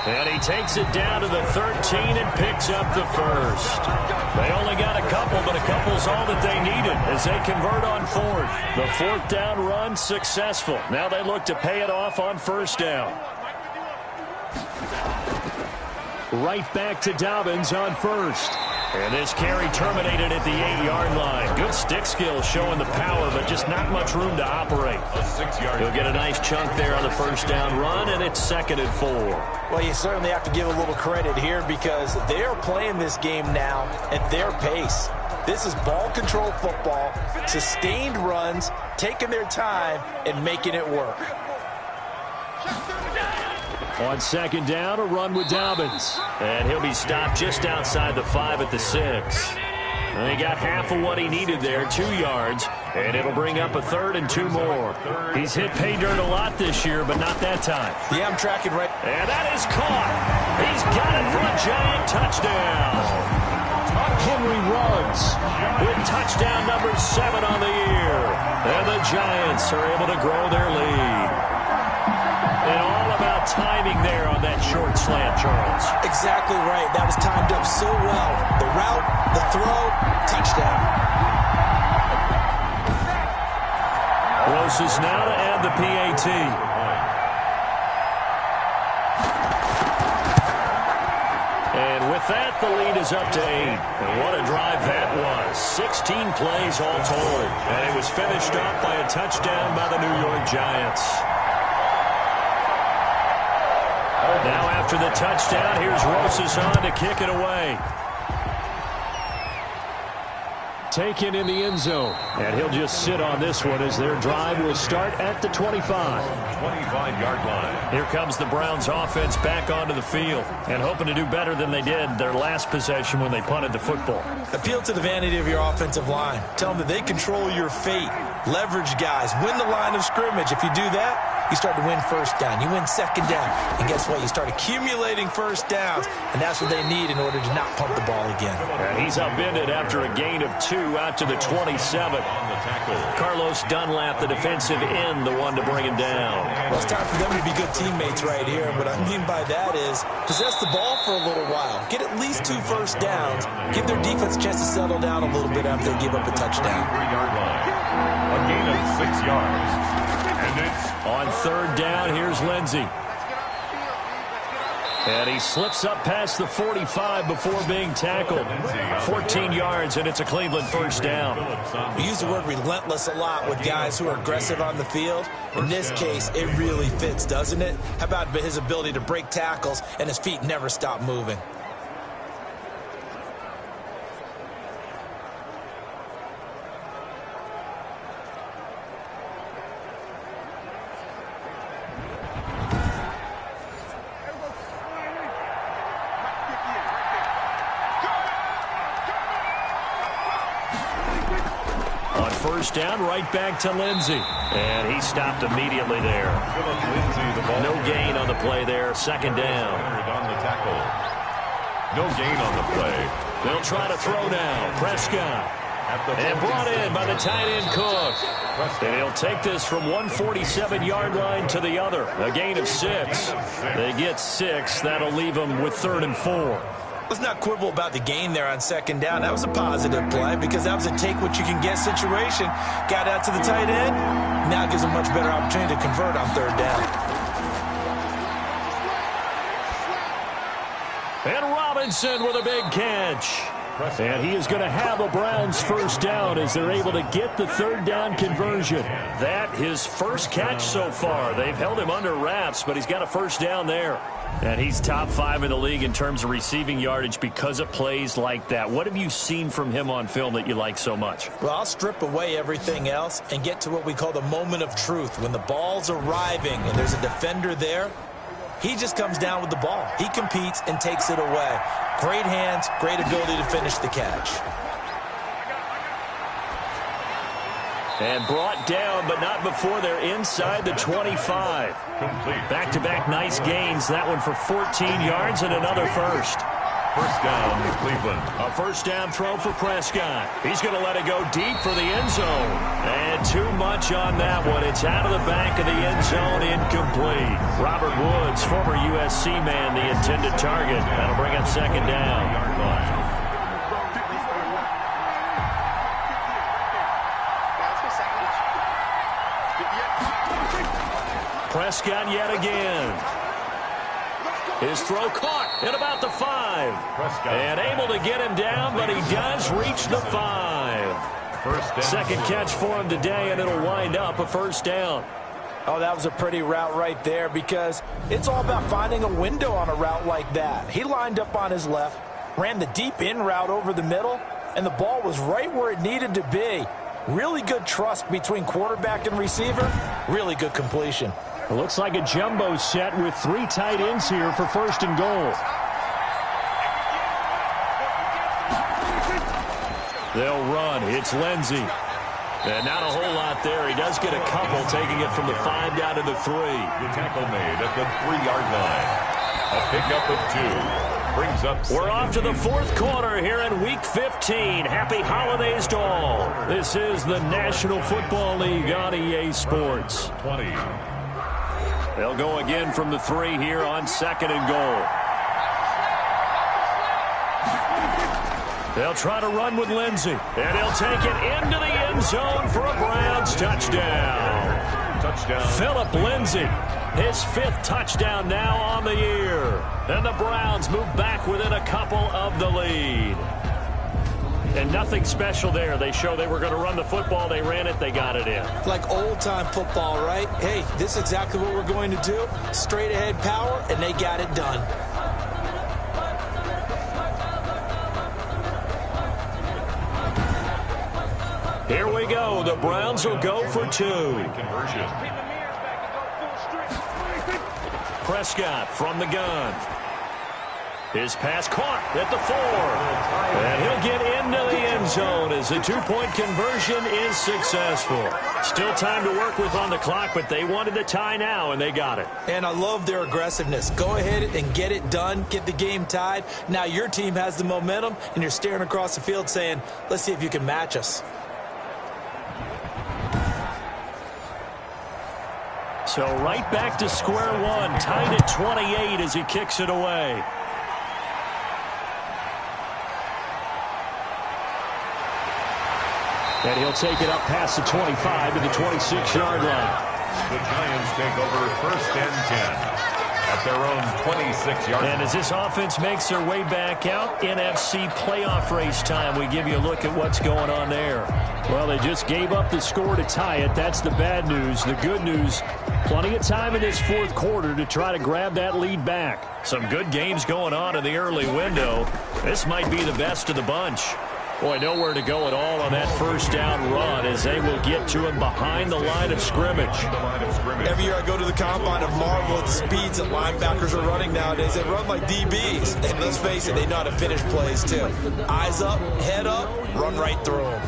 And he takes it down to the 13 and picks up the 1st. They only got a couple, but a couple's all that they needed as they convert on 4th. The 4th down run successful. Now they look to pay it off on 1st down. Right back to Dobbins on 1st. And this carry terminated at the 8-yard line. Good stick skills showing the power, but just not much room to operate. He'll get a nice chunk there on the 1st down run, and it's 2nd and 4. Well, you certainly have to give a little credit here because they are playing this game now at their pace. This is ball control football, sustained runs, taking their time, and making it work. On 2nd down, a run with Dobbins. And he'll be stopped just outside the 5 at the 6. And he got half of what he needed there, 2 yards. And it'll bring up a 3rd and 2 more. He's hit pay dirt a lot this year, but not that time. Yeah, I'm tracking right. And that is caught. He's got it for a giant touchdown. Henry Ruggs with touchdown number 7 on the year. And the Giants are able to grow their lead. And all about timing there on that short slant, Charles. Exactly right. That was timed up so well. The route, the throw, touchdown. Closes now to add the PAT. And with that, the lead is up to 8. And what a drive that was. 16 plays all told. And it was finished off by a touchdown by the New York Giants. Now after the touchdown, here's Rosas on to kick it away. Taken in the end zone. And he'll just sit on this one as their drive will start at the 25. 25-yard line. Here comes the Browns offense back onto the field and hoping to do better than they did their last possession when they punted the football. Appeal to the vanity of your offensive line. Tell them that they control your fate. Leverage guys. Win the line of scrimmage. If you do that, you start to win 1st down. You win 2nd down. And guess what? You start accumulating 1st downs. And that's what they need in order to not punt the ball again. And he's upended after a gain of 2 out to the 27. Carlos Dunlap, the defensive end, the one to bring him down. Well, it's time for them to be good teammates right here. And what I mean by that is possess the ball for a little while. Get at least 2 first downs. Give their defense a chance to settle down a little bit after they give up a touchdown. 3-yard line. A gain of 6 yards. And it's on 3rd down, here's Lindsey. And he slips up past the 45 before being tackled. 14 yards, and it's a Cleveland 1st down. We use the word relentless a lot with guys who are aggressive on the field. In this case, it really fits, doesn't it? How about his ability to break tackles and his feet never stop moving? first down, right back to Lindsey. And he stopped immediately there. No gain on the play there, second down. On the tackle. No gain on the play. They'll try to throw now. Prescott. And brought in by the tight end Cook. And he'll take this from 147-yard line to the other. A gain of 6. They get 6. That'll leave them with 3rd and 4. Let's not quibble about the gain there on second down. That was a positive play because that was a take-what-you-can-get situation. Got out to the tight end. Now gives them much better opportunity to convert on 3rd down. And Robinson with a big catch. And he is going to have a Browns first down as they're able to get the 3rd down conversion. That his first catch so far. They've held him under wraps, but he's got a first down there. And he's top 5 in the league in terms of receiving yardage because of plays like that. What have you seen from him on film that you like so much? Well, I'll strip away everything else and get to what we call the moment of truth. When the ball's arriving and there's a defender there, he just comes down with the ball. He competes and takes it away. Great hands, great ability to finish the catch. And brought down, but not before they're inside the 25. Back-to-back nice gains. That one for 14 yards and another first. First down, Cleveland. A first down throw for Prescott. He's going to let it go deep for the end zone. And too much on that one. It's out of the back of the end zone, incomplete. Robert Woods, former USC man, the intended target. That'll bring up second down. Prescott yet again. His throw caught at about the 5. And able to get him down, but he does reach the 5. Second catch for him today, and it'll wind up a first down. Oh, that was a pretty route right there because it's all about finding a window on a route like that. He lined up on his left, ran the deep in route over the middle, and the ball was right where it needed to be. Really good trust between quarterback and receiver. Really good completion. It looks like a jumbo set with 3 tight ends here for first and goal. They'll run. It's Lindsey. And not a whole lot there. He does get a couple, taking it from the 5 down to the 3. The tackle made at the 3-yard line. A pickup of 2. Brings up. We're off to the 4th quarter here in Week 15. Happy holidays to all. This is the National Football League on EA Sports. 20. They'll go again from the 3 here on 2nd and goal. They'll try to run with Lindsey. And he'll take it into the end zone for a Browns touchdown. Philip Lindsey, his 5th touchdown now on the year. And the Browns move back within a couple of the lead. And nothing special there. They show they were going to run the football. They ran it. They got it in. Like old-time football, right? Hey, this is exactly what we're going to do. Straight-ahead power, and they got it done. Here we go. The Browns will go for 2. Prescott from the gun. His pass caught at the 4. And he'll get into the end zone as the 2-point conversion is successful. Still time to work with on the clock, but they wanted the tie now, and they got it. And I love their aggressiveness. Go ahead and get it done. Get the game tied. Now your team has the momentum, and you're staring across the field saying, let's see if you can match us. So right back to square one, tied at 28 as he kicks it away. And he'll take it up past the 25 to the 26-yard line. The Giants take over 1st and 10 at their own 26-yard line. And as this offense makes their way back out, NFC playoff race time, we give you a look at what's going on there. Well, they just gave up the score to tie it. That's the bad news. The good news, plenty of time in this 4th quarter to try to grab that lead back. Some good games going on in the early window. This might be the best of the bunch. Boy, nowhere to go at all on that first down run as they will get to him behind the line of scrimmage. Every year I go to the combine and marvel at the speeds that linebackers are running nowadays. They run like DBs. And let's face it, they know how to finish plays too. Eyes up, head up, run right through them.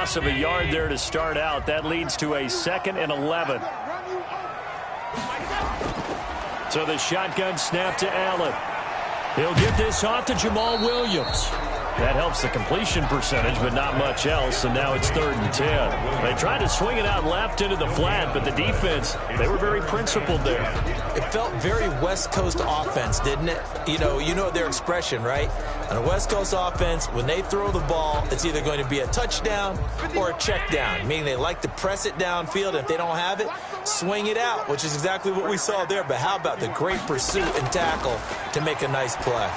loss of a yard there to start out. That leads to a 2nd and 11. So the shotgun snap to Allen. He'll get this off to Jamal Williams. That helps the completion percentage, but not much else, and now it's 3rd and 10. They tried to swing it out left into the flat, but the defense, they were very principled there. It felt very West Coast offense, didn't it? You know their expression, right? On a West Coast offense, when they throw the ball, it's either going to be a touchdown or a check down, meaning they like to press it downfield. If they don't have it, swing it out, which is exactly what we saw there. But how about the great pursuit and tackle to make a nice play?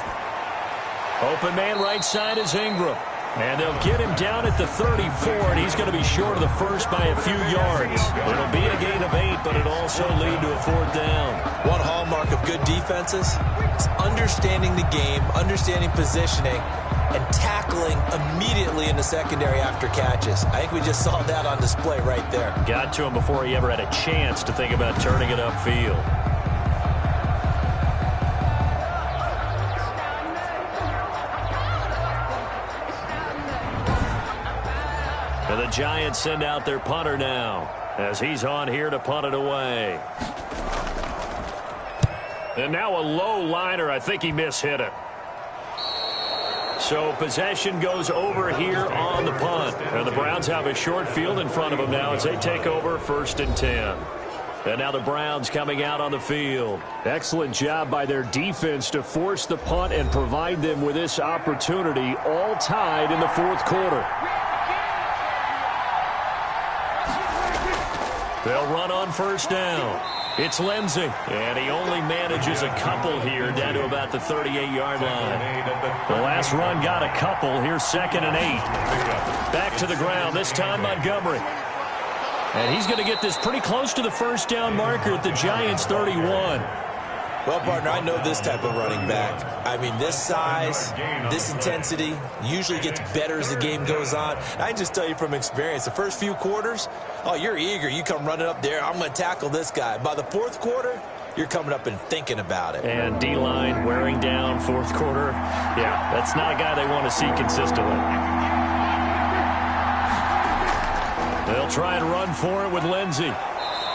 Open man right side is Ingram. And they'll get him down at the 34, and he's going to be short of the first by a few yards. It'll be a gain of 8, but it'll also lead to a 4th down. One hallmark of good defenses is understanding the game, understanding positioning, and tackling immediately in the secondary after catches. I think we just saw that on display right there. Got to him before he ever had a chance to think about turning it upfield. And the Giants send out their punter now as he's on here to punt it away. And now a low liner. I think he mishit it. So possession goes over here on the punt. And the Browns have a short field in front of them now as they take over 1st and 10. And now the Browns coming out on the field. Excellent job by their defense to force the punt and provide them with this opportunity, all tied in the 4th quarter. They'll run on 1st down. It's Lindsey, and he only manages a couple here down to about the 38-yard line. The last run got a couple. Here's 2nd and 8. Back to the ground, this time Montgomery. And he's going to get this pretty close to the 1st down marker at the Giants' 31. Well, partner, I know this type of running back. I mean, this size, this intensity usually gets better as the game goes on. I can just tell you from experience, the first few quarters, oh, you're eager. You come running up there, I'm going to tackle this guy. By the 4th quarter, you're coming up and thinking about it. And D-line wearing down 4th quarter. Yeah, that's not a guy they want to see consistently. They'll try and run for it with Lindsey.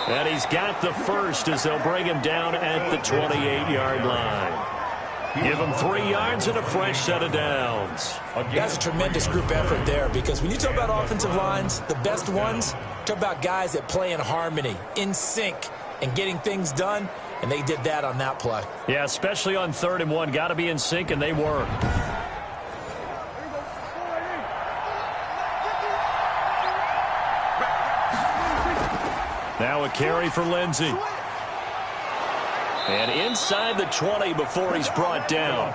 And he's got the first as they'll bring him down at the 28-yard line. Give him 3 yards and a fresh set of downs. That's a tremendous group effort there, because when you talk about offensive lines, the best ones, talk about guys that play in harmony, in sync, and getting things done, and they did that on that play. Yeah, especially on 3rd and 1. Got to be in sync, and they were. Now a carry for Lindsey. And inside the 20 before he's brought down.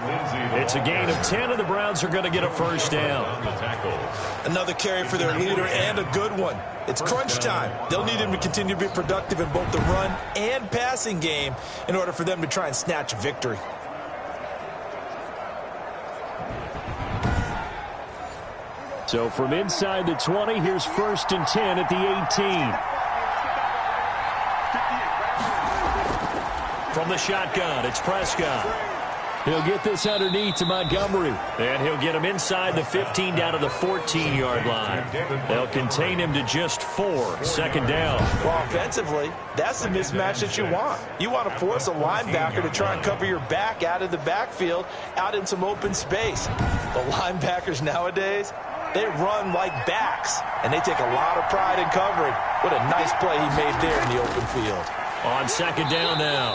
It's a gain of 10, and the Browns are going to get a 1st down. Another carry for their leader, and a good one. It's crunch time. They'll need him to continue to be productive in both the run and passing game in order for them to try and snatch a victory. So from inside the 20, here's 1st and 10 at the 18. From the shotgun, it's Prescott. He'll get this underneath to Montgomery. And he'll get him inside the 15 down to the 14-yard line. They'll contain him to just 4. 2nd down. Well, offensively, that's the mismatch that you want. You want to force a linebacker to try and cover your back out of the backfield, out in some open space. The linebackers nowadays, they run like backs, and they take a lot of pride in covering. What a nice play he made there in the open field. On 2nd down now,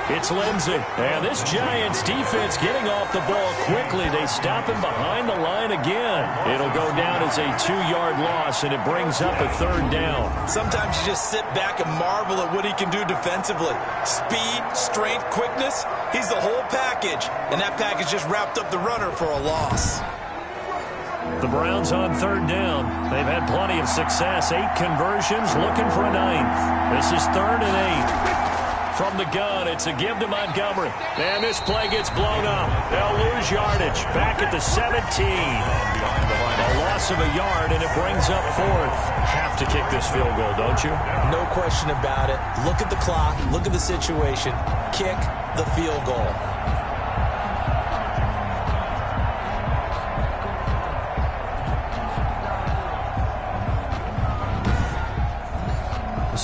it's Lindsey. And this Giants defense getting off the ball quickly. They stop him behind the line again. It'll go down as a 2-yard loss, and it brings up a 3rd down. Sometimes you just sit back and marvel at what he can do defensively. Speed, strength, quickness, he's the whole package. And that package just wrapped up the runner for a loss. The Browns on 3rd down. They've had plenty of success. 8 conversions, looking for a 9th. This is 3rd and 8. From the gun, it's a give to Montgomery. And this play gets blown up. They'll lose yardage. Back at the 17. A loss of a yard, and it brings up 4th. Have to kick this field goal, don't you? No question about it. Look at the clock. Look at the situation. Kick the field goal.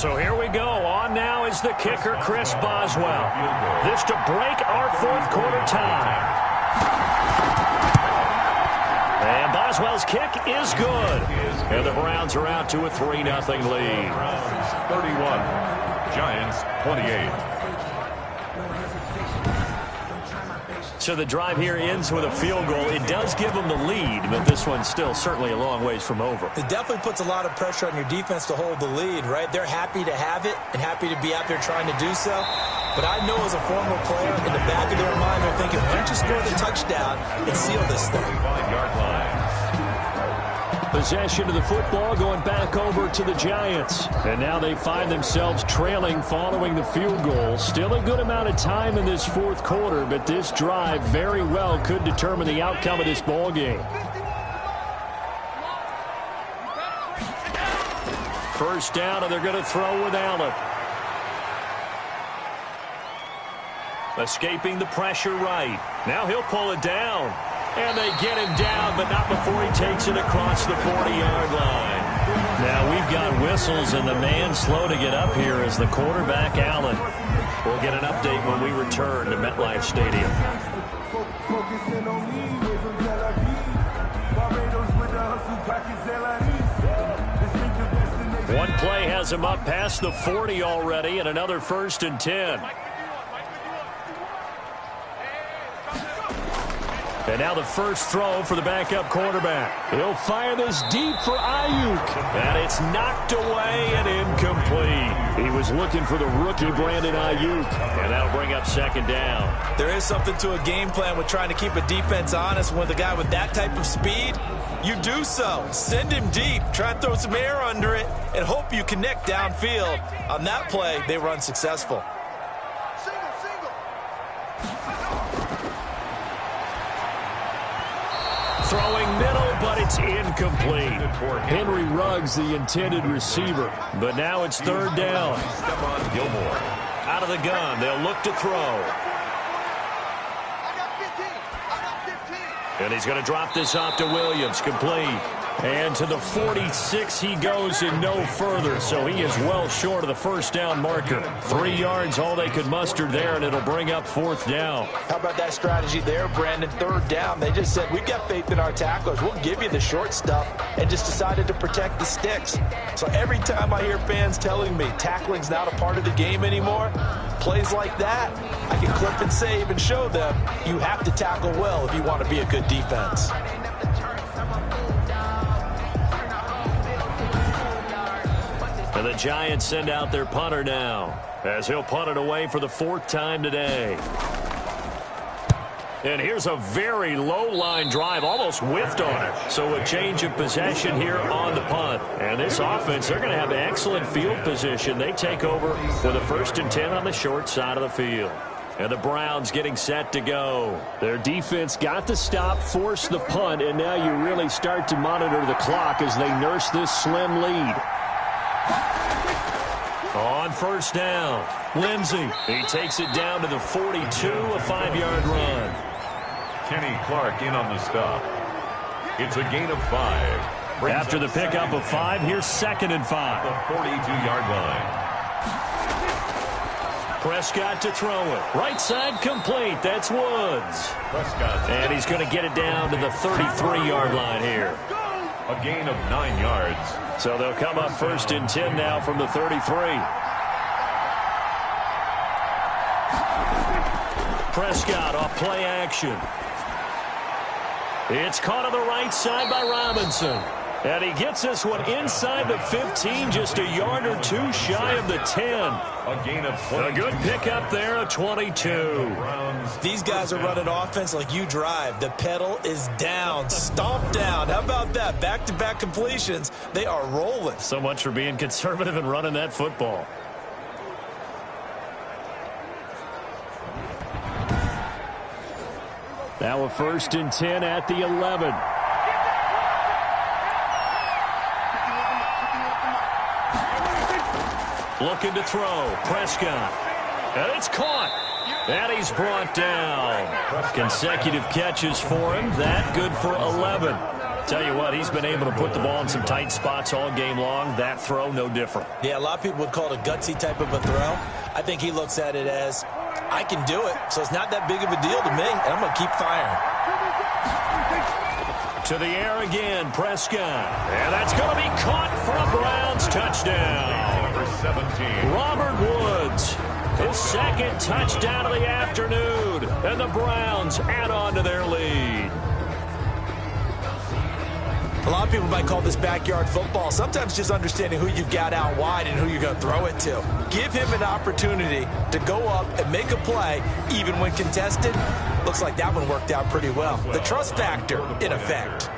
So here we go. On now is the kicker, Chris Boswell. This to break our fourth quarter tie. And Boswell's kick is good. And the Browns are out to a 3-0 lead. Browns 31, Giants 28. So the drive here ends with a field goal. It does give them the lead, but this one's still certainly a long ways from over. It definitely puts a lot of pressure on your defense to hold the lead, right? They're happy to have it and happy to be out there trying to do so. But I know as a former player, in the back of their mind, they're thinking, why don't you score the touchdown and seal this thing? 5-yard line. Possession of the football going back over to the Giants. And now they find themselves trailing following the field goal. Still a good amount of time in this fourth quarter, but this drive very well could determine the outcome of this ball game. First down, and they're going to throw with Allen. Escaping the pressure right. Now he'll pull it down. And they get him down, but not before he takes it across the 40-yard line. Now we've got whistles, and the man slow to get up here is the quarterback, Allen. We'll get an update when we return to MetLife Stadium. One play has him up past the 40 already, and another 1st and 10. And now the first throw for the backup quarterback. He'll fire this deep for Ayuk. And it's knocked away and incomplete. He was looking for the rookie Brandon Ayuk. And that'll bring up 2nd down. There is something to a game plan with trying to keep a defense honest. With a guy with that type of speed, you do so. Send him deep. Try and throw some air under it and hope you connect downfield. On that play, they were unsuccessful. Throwing middle, but it's incomplete. Henry Ruggs, the intended receiver. But now it's 3rd down. Stephon Gilmore. Out of the gun, they'll look to throw. And he's going to drop this off to Williams, complete. And to the 46 he goes and no further, so he is well short of the 1st down marker. 3 yards, all they could muster there, and it'll bring up 4th down. How about that strategy there, Brandon? 3rd down. They just said, we've got faith in our tacklers. We'll give you the short stuff, and just decided to protect the sticks. So every time I hear fans telling me tackling's not a part of the game anymore, plays like that, I can clip and save and show them you have to tackle well if you want to be a good defense. And the Giants send out their punter now, as he'll punt it away for the 4th time today. And here's a very low-line drive, almost whiffed on it. So a change of possession here on the punt. And this offense, they're going to have excellent field position. They take over with a 1st and 10 on the short side of the field. And the Browns getting set to go. Their defense got to stop, force the punt, and now you really start to monitor the clock as they nurse this slim lead. On 1st down, Lindsey. He takes it down to the 42, a 5-yard run. Kenny Clark in on the stop. It's a gain of 5. After the pickup of 5, here's 2nd and 5. The 42-yard line. Prescott to throw it. Right side complete. That's Woods. Prescott. And he's going to get it down to the 33-yard line here. A gain of 9 yards. So they'll come up 1st and 10 now from the 33. Prescott off play action. It's caught on the right side by Robinson. And he gets this one inside the 15, just a yard or 2 shy of the 10. A gain of 20. A good pickup there, a 22. These guys are running offense like you drive. The pedal is down, stomp down. How about that? Back-to-back completions. They are rolling. So much for being conservative and running that football. Now a 1st and 10 at the 11. Looking to throw. Prescott. And it's caught. And he's brought down. Consecutive catches for him. That good for 11. Tell you what, he's been able to put the ball in some tight spots all game long. That throw, no different. Yeah, a lot of people would call it a gutsy type of a throw. I think he looks at it as, I can do it, so it's not that big of a deal to me, and I'm going to keep firing. To the air again, Prescott. And that's going to be caught for a Browns touchdown. Number 17. Robert Woods, his second touchdown of the afternoon. And the Browns add on to their lead. A lot of people might call this backyard football. Sometimes just understanding who you've got out wide and who you're going to throw it to. Give him an opportunity to go up and make a play, even when contested. Looks like that one worked out pretty well. The trust factor, in effect.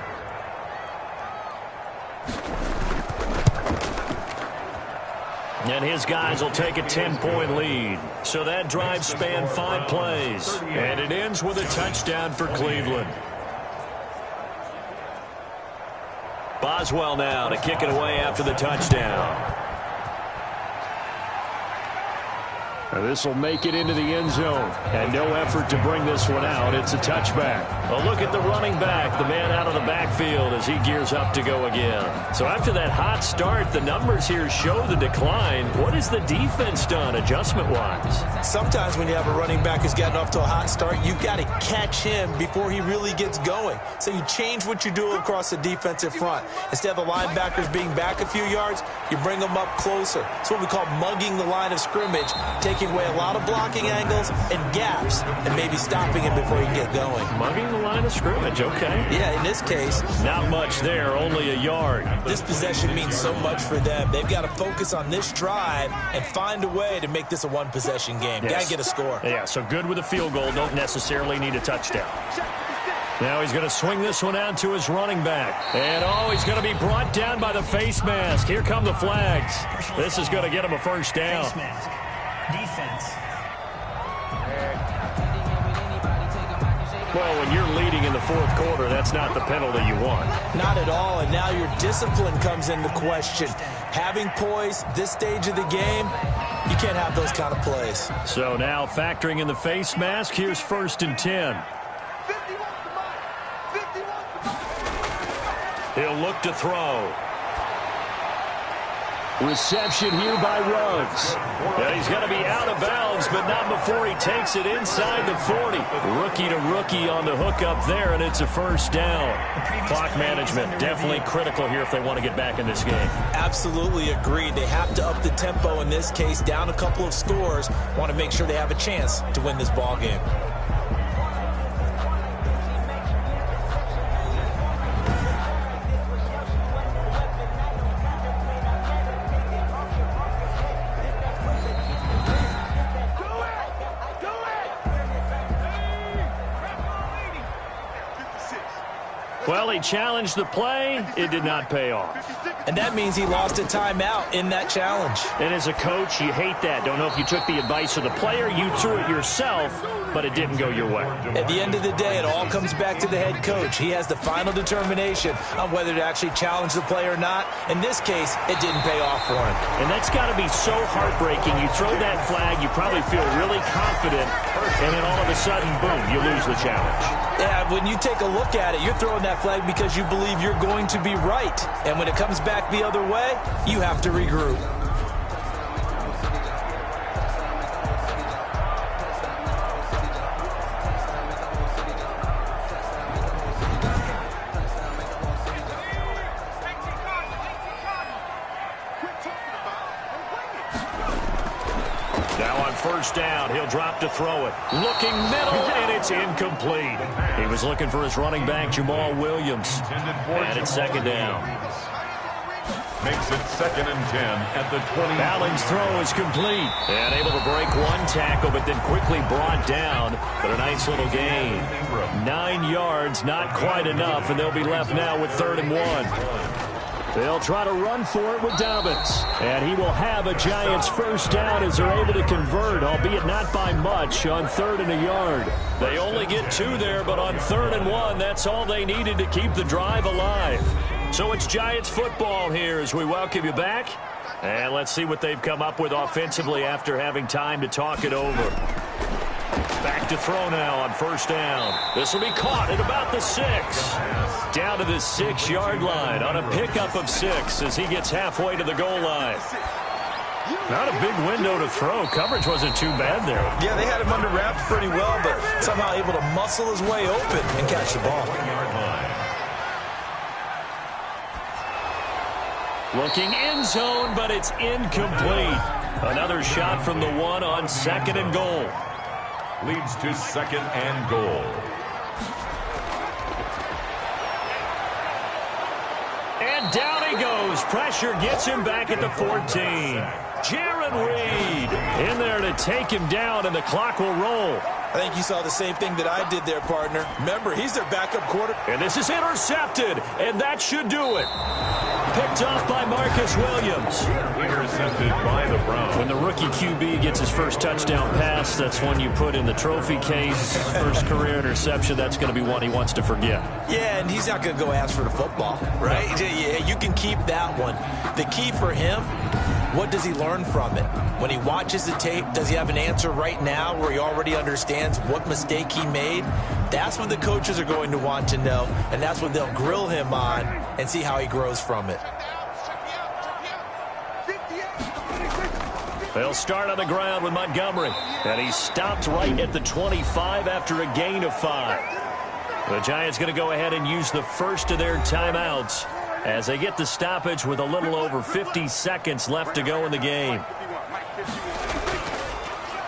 And his guys will take a 10-point lead. So that drive spanned 5 plays. And it ends with a touchdown for Cleveland. Boswell now to kick it away after the touchdown. This will make it into the end zone. And no effort to bring this one out. It's a touchback. A look at the running back, the man out of the backfield as he gears up to go again. So after that hot start, the numbers here show the decline. What has the defense done adjustment-wise? Sometimes when you have a running back who's gotten off to a hot start, you've got to catch him before he really gets going. So you change what you do across the defensive front. Instead of the linebackers being back a few yards, you bring them up closer. It's what we call mugging the line of scrimmage, taking away a lot of blocking angles and gaps and maybe stopping him before he get going. Mugging the line of scrimmage, okay. Yeah, in this case, not much there, only a yard. This possession means so much for them. They've got to focus on this drive and find a way to make this a one-possession game. Yes. Got to get a score. Yeah, so good with a field goal, don't necessarily need a touchdown. Now he's going to swing this one out to his running back. And, he's going to be brought down by the face mask. Here come the flags. This is going to get him a first down. Defense. Well, when you're leading in the fourth quarter, that's not the penalty you want. Not at all, and now your discipline comes into question. Having poise this stage of the game, you can't have those kind of plays. So now factoring in the face mask, here's 1st and 10. He'll look to throw. Reception here by Ruggs. And he's going to be out of bounds, but not before he takes it inside the 40. Rookie to rookie on the hook up there, and it's a first down. Clock management definitely critical here if they want to get back in this game. Absolutely agreed. They have to up the tempo in this case, down a couple of scores. Want to make sure they have a chance to win this ball game. Well, he challenged the play. It did not pay off. And that means he lost a timeout in that challenge. And as a coach, you hate that. Don't know if you took the advice of the player. You threw it yourself, but it didn't go your way. At the end of the day, it all comes back to the head coach. He has the final determination on whether to actually challenge the play or not. In this case, it didn't pay off for him. And that's got to be so heartbreaking. You throw that flag, you probably feel really confident, and then all of a sudden, boom, you lose the challenge. Yeah, when you take a look at it, you're throwing that flag because you believe you're going to be right. And when it comes back the other way, you have to regroup. Now on first down, he'll drop to throw it. Looking middle, and it's incomplete. He was looking for his running back, Jamal Williams. And it's second down. Makes it 2nd and 10 at the 20. Allen's throw is complete. And able to break one tackle, but then quickly brought down. But a nice little gain. 9 yards, not quite enough, and they'll be left now with 3rd and 1. They'll try to run for it with Dobbins. And he will have a Giants first down as they're able to convert, albeit not by much, on 3rd and a yard. They only get 2 there, but on 3rd and 1, that's all they needed to keep the drive alive. So it's Giants football here as we welcome you back. And let's see what they've come up with offensively after having time to talk it over. Back to throw now on first down. This will be caught at about the 6. Down to the 6-yard line on a pickup of 6 as he gets halfway to the goal line. Not a big window to throw. Coverage wasn't too bad there. Yeah, they had him under wraps pretty well, but somehow able to muscle his way open and catch the ball. Looking end zone, but it's incomplete. Another shot from the 1 on 2nd and goal. Leads to 2nd and goal. And down he goes. Pressure gets him back at the 14. Jarran Reed in there to take him down, and the clock will roll. I think you saw the same thing that I did there, partner. Remember, he's their backup quarterback. And this is intercepted, and that should do it. Picked off by Marcus Williams. Intercepted by the Browns. When the rookie QB gets his first touchdown pass, that's one you put in the trophy case. First career interception, that's going to be one he wants to forget. Yeah, and he's not going to go ask for the football, right? Yeah, you can keep that one. The key for him, what does he learn from it? When he watches the tape, does he have an answer right now where he already understands what mistake he made? That's what the coaches are going to want to know, and that's what they'll grill him on and see how he grows from it. They'll start on the ground with Montgomery, and he stopped right at the 25 after a gain of 5. The Giants going to go ahead and use the first of their timeouts as they get the stoppage with a little over 50 seconds left to go in the game.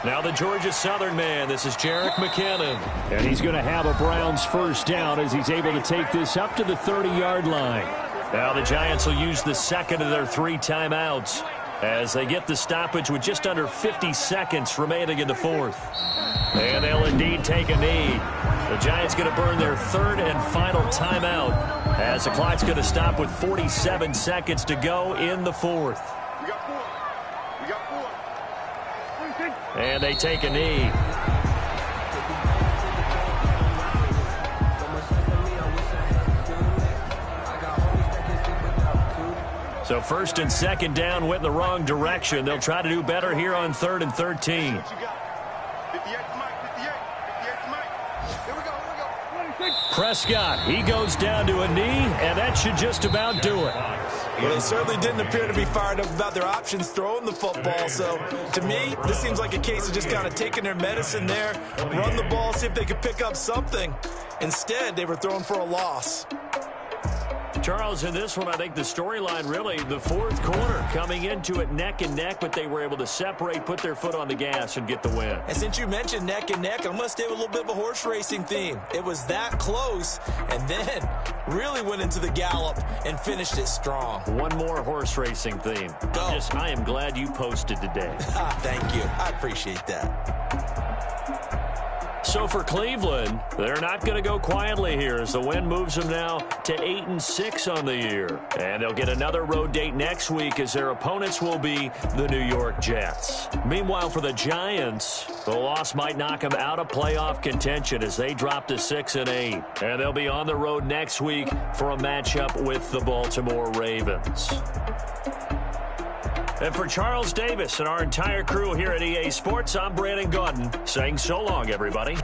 Now the Georgia Southern man, this is Jerick McKinnon. And he's going to have a Browns first down as he's able to take this up to the 30-yard line. Now the Giants will use the second of their 3 timeouts as they get the stoppage with just under 50 seconds remaining in the 4th. And they'll indeed take a knee. The Giants going to burn their 3rd and final timeout as the clock's going to stop with 47 seconds to go in the 4th. And they take a knee. So 1st and 2nd down went in the wrong direction. They'll try to do better here on 3rd and 13. Prescott, he goes down to a knee, and that should just about do it. Well, they certainly didn't appear to be fired up about their options throwing the football. So, to me, this seems like a case of just kind of taking their medicine there, run the ball, see if they could pick up something. Instead, they were throwing for a loss. Charles, in this one, I think the storyline really, the 4th quarter, coming into it neck and neck, but they were able to separate, put their foot on the gas, and get the win. And since you mentioned neck and neck, I'm going to stay with a little bit of a horse racing theme. It was that close, and then really went into the gallop and finished it strong. One more horse racing theme. Go. I am glad you posted today. Thank you. I appreciate that. So for Cleveland, they're not going to go quietly here as the win moves them now to 8-6 on the year. And they'll get another road date next week as their opponents will be the New York Jets. Meanwhile, for the Giants, the loss might knock them out of playoff contention as they drop to 6-8. And they'll be on the road next week for a matchup with the Baltimore Ravens. And for Charles Davis and our entire crew here at EA Sports, I'm Brandon Gaudin saying so long, everybody.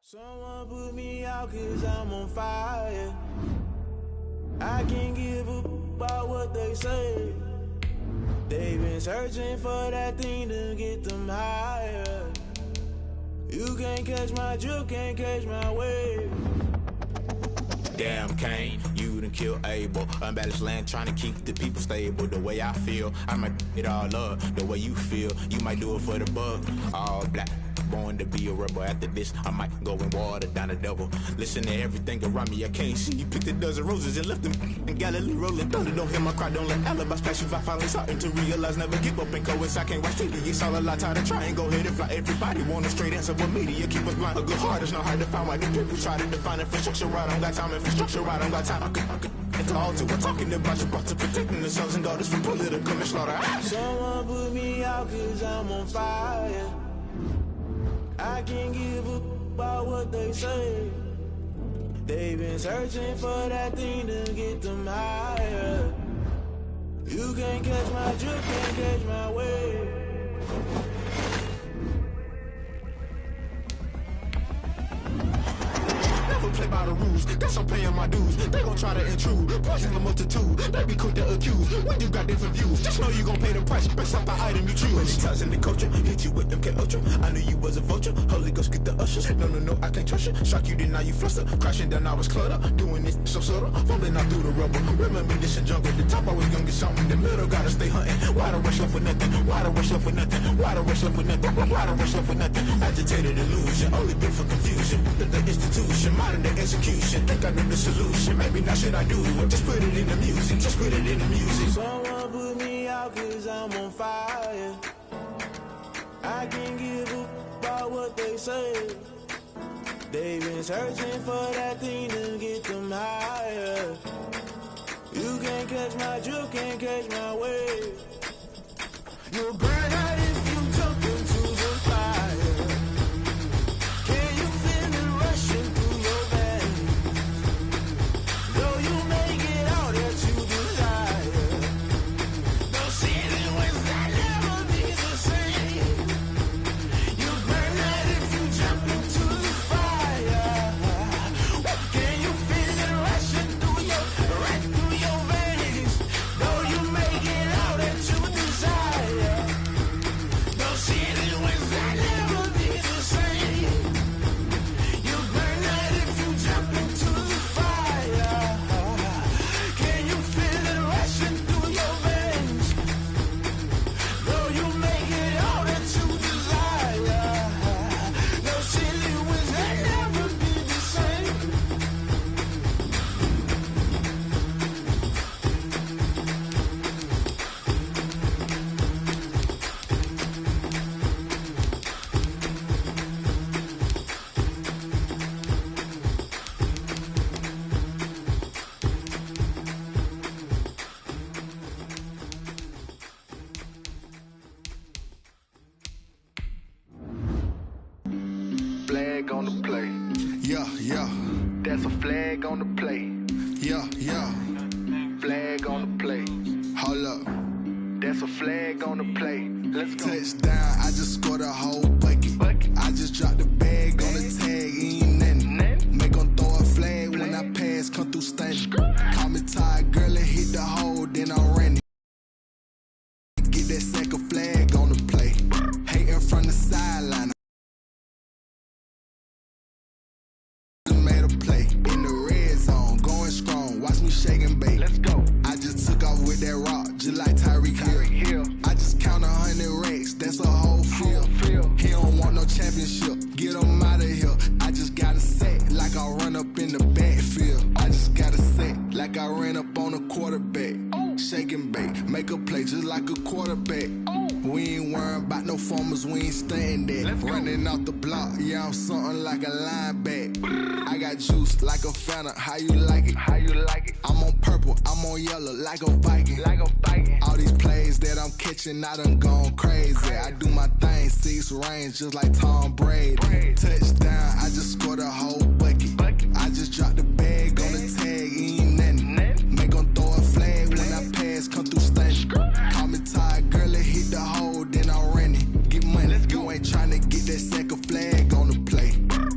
Someone put me out 'cause I'm on fire. I can't give a about what they say. They've been searching for that thing to get them higher. You can't catch my drift, can't catch my wave. Damn Kane, you done killed Abel. Unbalanced land trying to keep the people stable. The way I feel, I might it all up. The way you feel, you might do it for the buck. All black, born to be a rebel. After this, I might go and water down the devil. Listen to everything around me, I can't see. Picked a dozen roses and left them in Galilee rolling thunder. Don't hear my cry, don't let alibis pass you. I finally starting to realize, never give up and coincide. Can't watch TV, it's all a lot. Tired of trying, go ahead and fly. Everybody want a straight answer, but media keep us blind. A good heart is not hard to find. Why do people try to define infrastructure right? I don't got time, infrastructure right, I don't got time. I could it's all to we're talking about you, about to protecting the sons and daughters from political and slaughter. Someone put me out cause I'm on fire. I can't give up about what they say. They've been searching for that thing to get them higher. You can't catch my drift, can't catch my wave. Never play by the rules, guess I'm paying my dues. They gon' try to intrude, poison the multitude. They be quick to accuse, when you got different views. Just know you gon' pay the price, based off the item you choose. When it ties in the culture, hit you with them K-Ultra. I knew you was a vulture, Holy Ghost get the ushers. No, I can't trust you. Shock you, then now you fluster. Crashing down, I was cluttered. Doing this so subtle, falling out through the rubble. Remember this in jungle, the top always gonna get something. In the middle, gotta stay hunting. Why the rush left with nothing? Why the rush left with nothing? Why the rush left with nothing? Why the rush left with nothing? Agitated illusion, only been for confusion. The institution, modern day execution. Think I know the solution, maybe not should I do it. Just put it in the music, just put it in the music. Someone put me out cause I'm on fire. I can't give up about what they say. They've been searching for that thing to get them higher. You can't catch my drift, can't catch my wave. You'll burn out if you jump into the fire. Can you feel it rushing through your veins? Though you may get all that you desire, no ceiling was that never be the same. You burn out if you jump into the fire. Can you feel it rushing through your veins? Though you may get all that you desire, no ceiling was that never be the same. You burn out if you jump into the fire. Can you feel it rushing through your veins? Though you may get all that you desire, no ceiling was that never be the same. Flag on the play. Yeah. That's a flag on the play. Yeah. Flag on the play. Hold up. That's a flag on the play. Let's go. Touchdown, I just scored a whole bucket. I just dropped the bag on the tag, ain't nothing. Make 'em throw a flag when I pass, come through stunning. Call me tired, girl, and hit the hole, then I'm running. Get that second flag on the play. Hating from the sideline. Made a play in the red zone, going strong. Watch me shake and bake. Let's go. I just took off with that rock, just like Tyreek Hill. I just count 100 racks, that's a whole field. He don't want no championship, get him out of here. I just got a set like I run up in the backfield. I just got a set like I ran up on a quarterback. Shake and bake, make a play just like a quarterback. We ain't worrying about no formers, we ain't staying there. Running off the block, yeah, I'm something like a linebacker. I got juice like a Fanta, how you like it? I'm on purple, I'm on yellow like a Viking. All these plays that I'm catching, I done gone crazy. I do my thing, 6 range just like Tom Brady. Touchdown, I just scored a whole bucket. I just dropped the bag on the tag, ain't nothing. Make 'em throw a flag when I pass, come through stunning. Call me tired, girl, and hit the hole, then I'm running. Get money, you ain't tryna get that second flag on the play.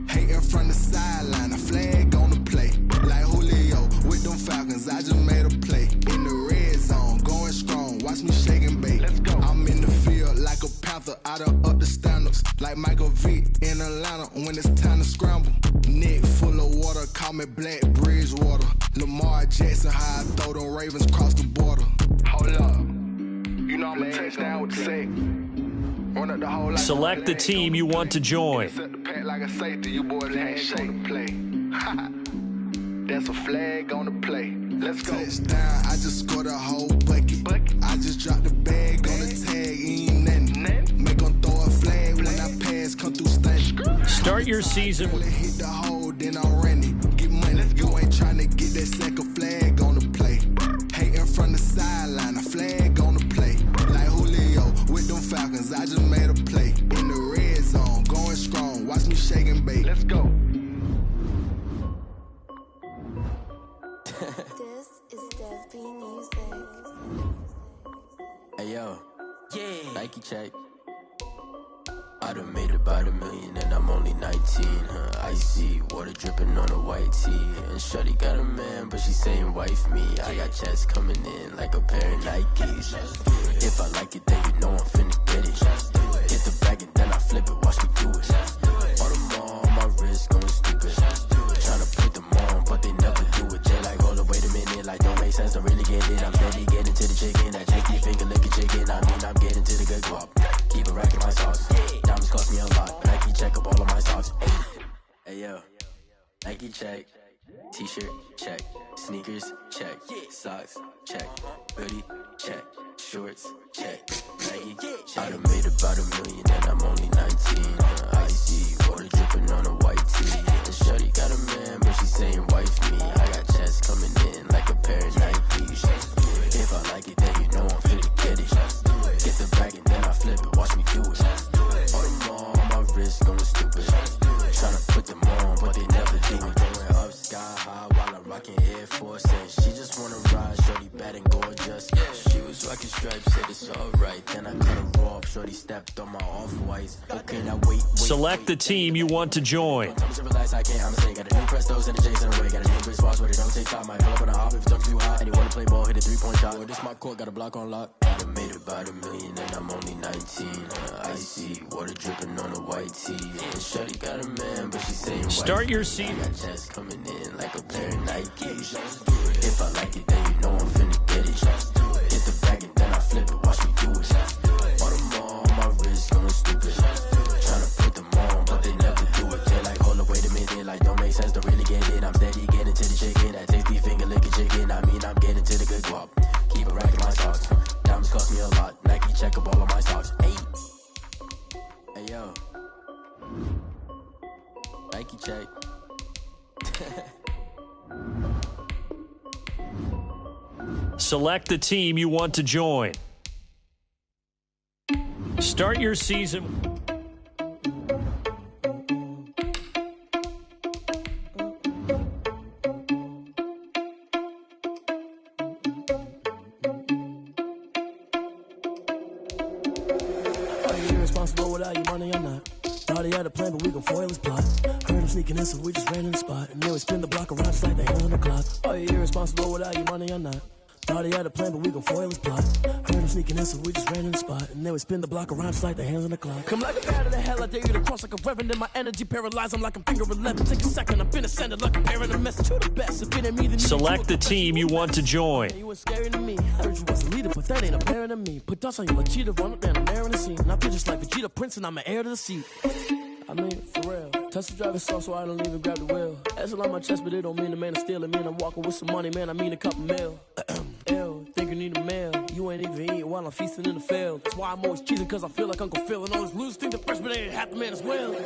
Hating from the sideline, a flag on the play. Like Julio with them Falcons, I just made a play. In the red zone, going strong, watch me shake and bake. I'm in the field like a Panther, I done up the standards. Like Michael Vick in Atlanta when it's time to scramble. Neck full of water, call me Black Bridgewater. Lamar Jackson, how I throw them Ravens cross the border. Hold up, you know I'm a touchdown with the sack. Select the team you want to join. Set the pack like a safety, you boys ain't shaking play. That's a flag on the play. Let's go. Touchdown, I just scored a whole bucket. I just dropped the bag on the tag, ain't nothing. Make them throw a flag when I pass, come through stunning. Start your season. Hit the hole, then I'm running. Get money, you ain't trying to get that second flag on the play. Hating from the sideline, a flag on the play. Like Julio with them Falcons, I just made a play. In the red zone, going strong, watch me shake and bake. Let's go. This is Dev B Music. Hey yo, yeah, Nike check. I done made about $1 million and I'm only 19, Icy, water dripping on a white tee. And shorty got a man, but she saying wife me. I got checks coming in like a pair of Nikes. If I like it, then you know I'm finna get it. Get the bag and then I flip it, watch me do it. All them on my wrist going stupid. Tryna put them on, but they never do it. Jay like, hold up, wait a minute, like don't make sense, don't really get it. I'm steady getting to the chicken, that janky finger licking chicken. I mean, I'm getting to the good guap. Keep it racking my sauce. Diamonds cost me a lot. Nike check up all of my socks. Hey yo, Nike check. T-shirt check. Sneakers check. Socks check. Hoodie check. Shorts check. Nike check. I done made about $1 million and I'm only 19. Icy, water dripping on a white tee. And shorty got a man, but she saying wife me. I got checks coming in like a pair of Nikes. If I like it, then you know I'm finna get it. Get the bag and then I flip it, watch me do it. All them on my wrist going stupid. Tryna put them on, but they never do it. Going up sky high while I'm rocking Air Force. And she just wanna ride, shorty bad and gorgeous. She was rocking stripes, said it's alright. Then I cut her off, shorty stepped on my off-whites. Okay, now wait. Select the team you want to join. Tell me to relax, I can't, I'm saying. Got a new Prestos and a Jason away. Got a new Chris Fox where they don't take time. Might pull up on a hop if it talks too hot. And you wanna play ball, hit a 3-point shot. Well, this my court, got a block on lock. I done made about $1 million and I'm only 19. Icy, water dripping on a white tee. And shorty got a man, but she saying start your season. I got checks coming in like a pair of Nikes. If I like it, then you know I'm finna get it. Hit the bag and then I flip it, watch me do it. All them on my wrist going stupid. Tryna put them on, but they never do it. They're like, hold up, wait a minute, like don't make sense, don't really get it. I'm steady getting to the chicken, that tasty finger licking chicken. I mean, I'm getting to the good guap. Keep it racking my socks. Diamonds cost me a lot. Nike check up all of my socks. Hey yo, Nike check. Select the team you want to join. Start your season. Irresponsible without your money, I'm not. Thought he had a plan, but we gon' foil his plot. Heard him sneaking in, so we just ran in the spot. And then we spin the block around just like the hands on the clock. Oh, you irresponsible without your money, I'm not. Thought he had a plan, but we gon' foil his plot. Heard him sneaking in, so we just ran in the spot. And then we spin the block around just like the hands on the clock. Come like a bat of the hell, I dare you to cross like a reverend. And my energy paralyzed, I'm like I'm finger 11. Take a second, I'm finna send it like a parent. A message to the best. If it ain't me, then select the team you want to join. You was scary to me. Heard you was a leader, but that ain't apparent to me. Put dust on you like cheetah, run up, man, I'm airing the scene. And I feel just like Vegeta Prince, and I'm an heir to the seat. I mean, for real. Touch the driver's soft, so I don't even grab the wheel. That's on my chest, but it don't mean the man is stealing. Man, I'm walking with some money, man, I mean a couple mil. Ew, think you need a meal. You ain't even eating while I'm feasting in the field. That's why I'm always cheating, cause I feel like Uncle Phil. And all those losers think the freshman ain't half the man as well.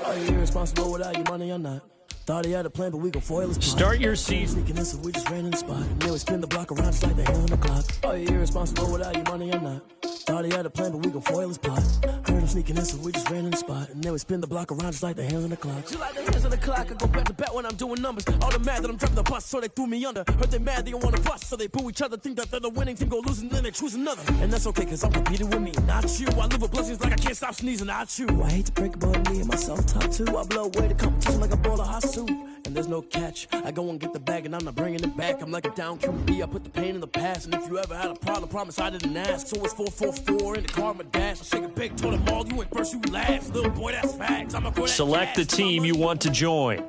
Are you irresponsible without your money or not? Thought he had a plan, but we gon' foil his plot. Start your season. Sneaking in, so we just ran in the spot. And then we spin the block around just like the hands on the clock. Are you irresponsible without your money or not? Thought he had a plan, but we gon' foil his plot. Heard him sneaking in, so we just ran in the spot. And then we spin the block around just like the hands on the clock. Just like the hands on the clock, I go back to back when I'm doing numbers. All the mad that I'm driving the bus, so they threw me under. Heard they mad, they don't wanna bust, so they boo each other. Think that they're the winning team, go losing, then they choose another. And that's okay, cause I'm competing with me, not you. I live with blessings like I can't stop sneezing, not you. I hate to break it, but me and myself top two. I blow away the competition like a bowl of hot soup. And there's no catch. I go and get the bag and I'm not bringing it back. I'm like a down QB, I put the pain in the past. And if you ever had a problem, promise I didn't ask. So it's 444 in the car, my dash. I shake a big, told them all, you ain't first, you last. Little boy, that's facts. I'm a select the team you want to join.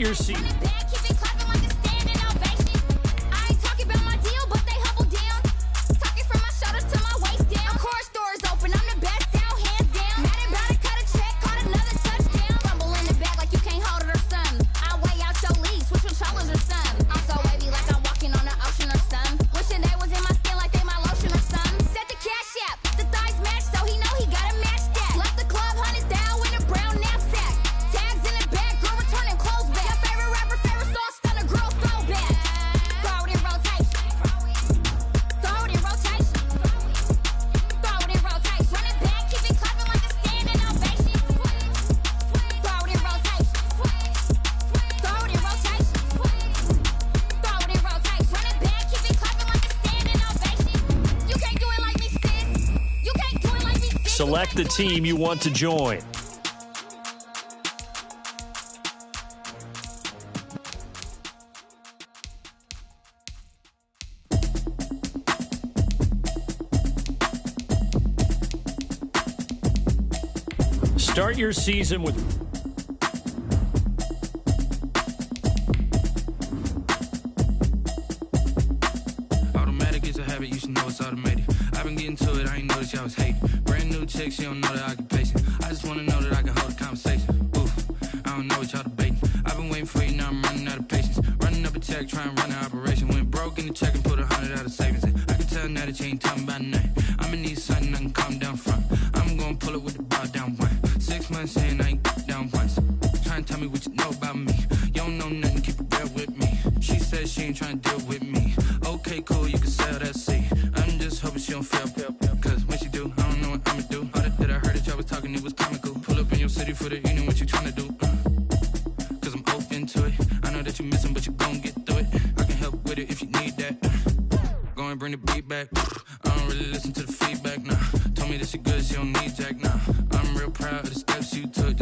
your seat. Select the team you want to join. Start your season with... Automatic is a habit, you should know it's automated. I've been getting to it, I ain't noticed y'all was hating. Brand new chick, she don't know the occupation. I just wanna know that I can hold a conversation. Oof, I don't know what y'all debating. I've been waiting for you, now I'm running out of patience. Running up a check, trying to run an operation. Went broke in the check and put 100 out of savings in. I can tell now that you ain't talking about nothing. I'ma need something I can calm down front. I'm gonna pull it with the bar down one. 6 months in, I ain't down once. Trying to tell me what you know about me. You don't know nothing, keep it real with me. She said she ain't trying to deal with me. Okay, cool, you can sell that seat. I'm just hoping she don't fail. Cause when she do, I don't know what I'ma do. All that I heard that y'all was talking, it was comical. Pull up in your city for the evening, what you trying to do? Cause I'm open to it. I know that you missing, but you gon' get through it. I can help with it if you need that. Go and bring the beat back. I don't really listen to the feedback, nah. Told me that she good, she don't need Jack, nah. I'm real proud of the steps you took.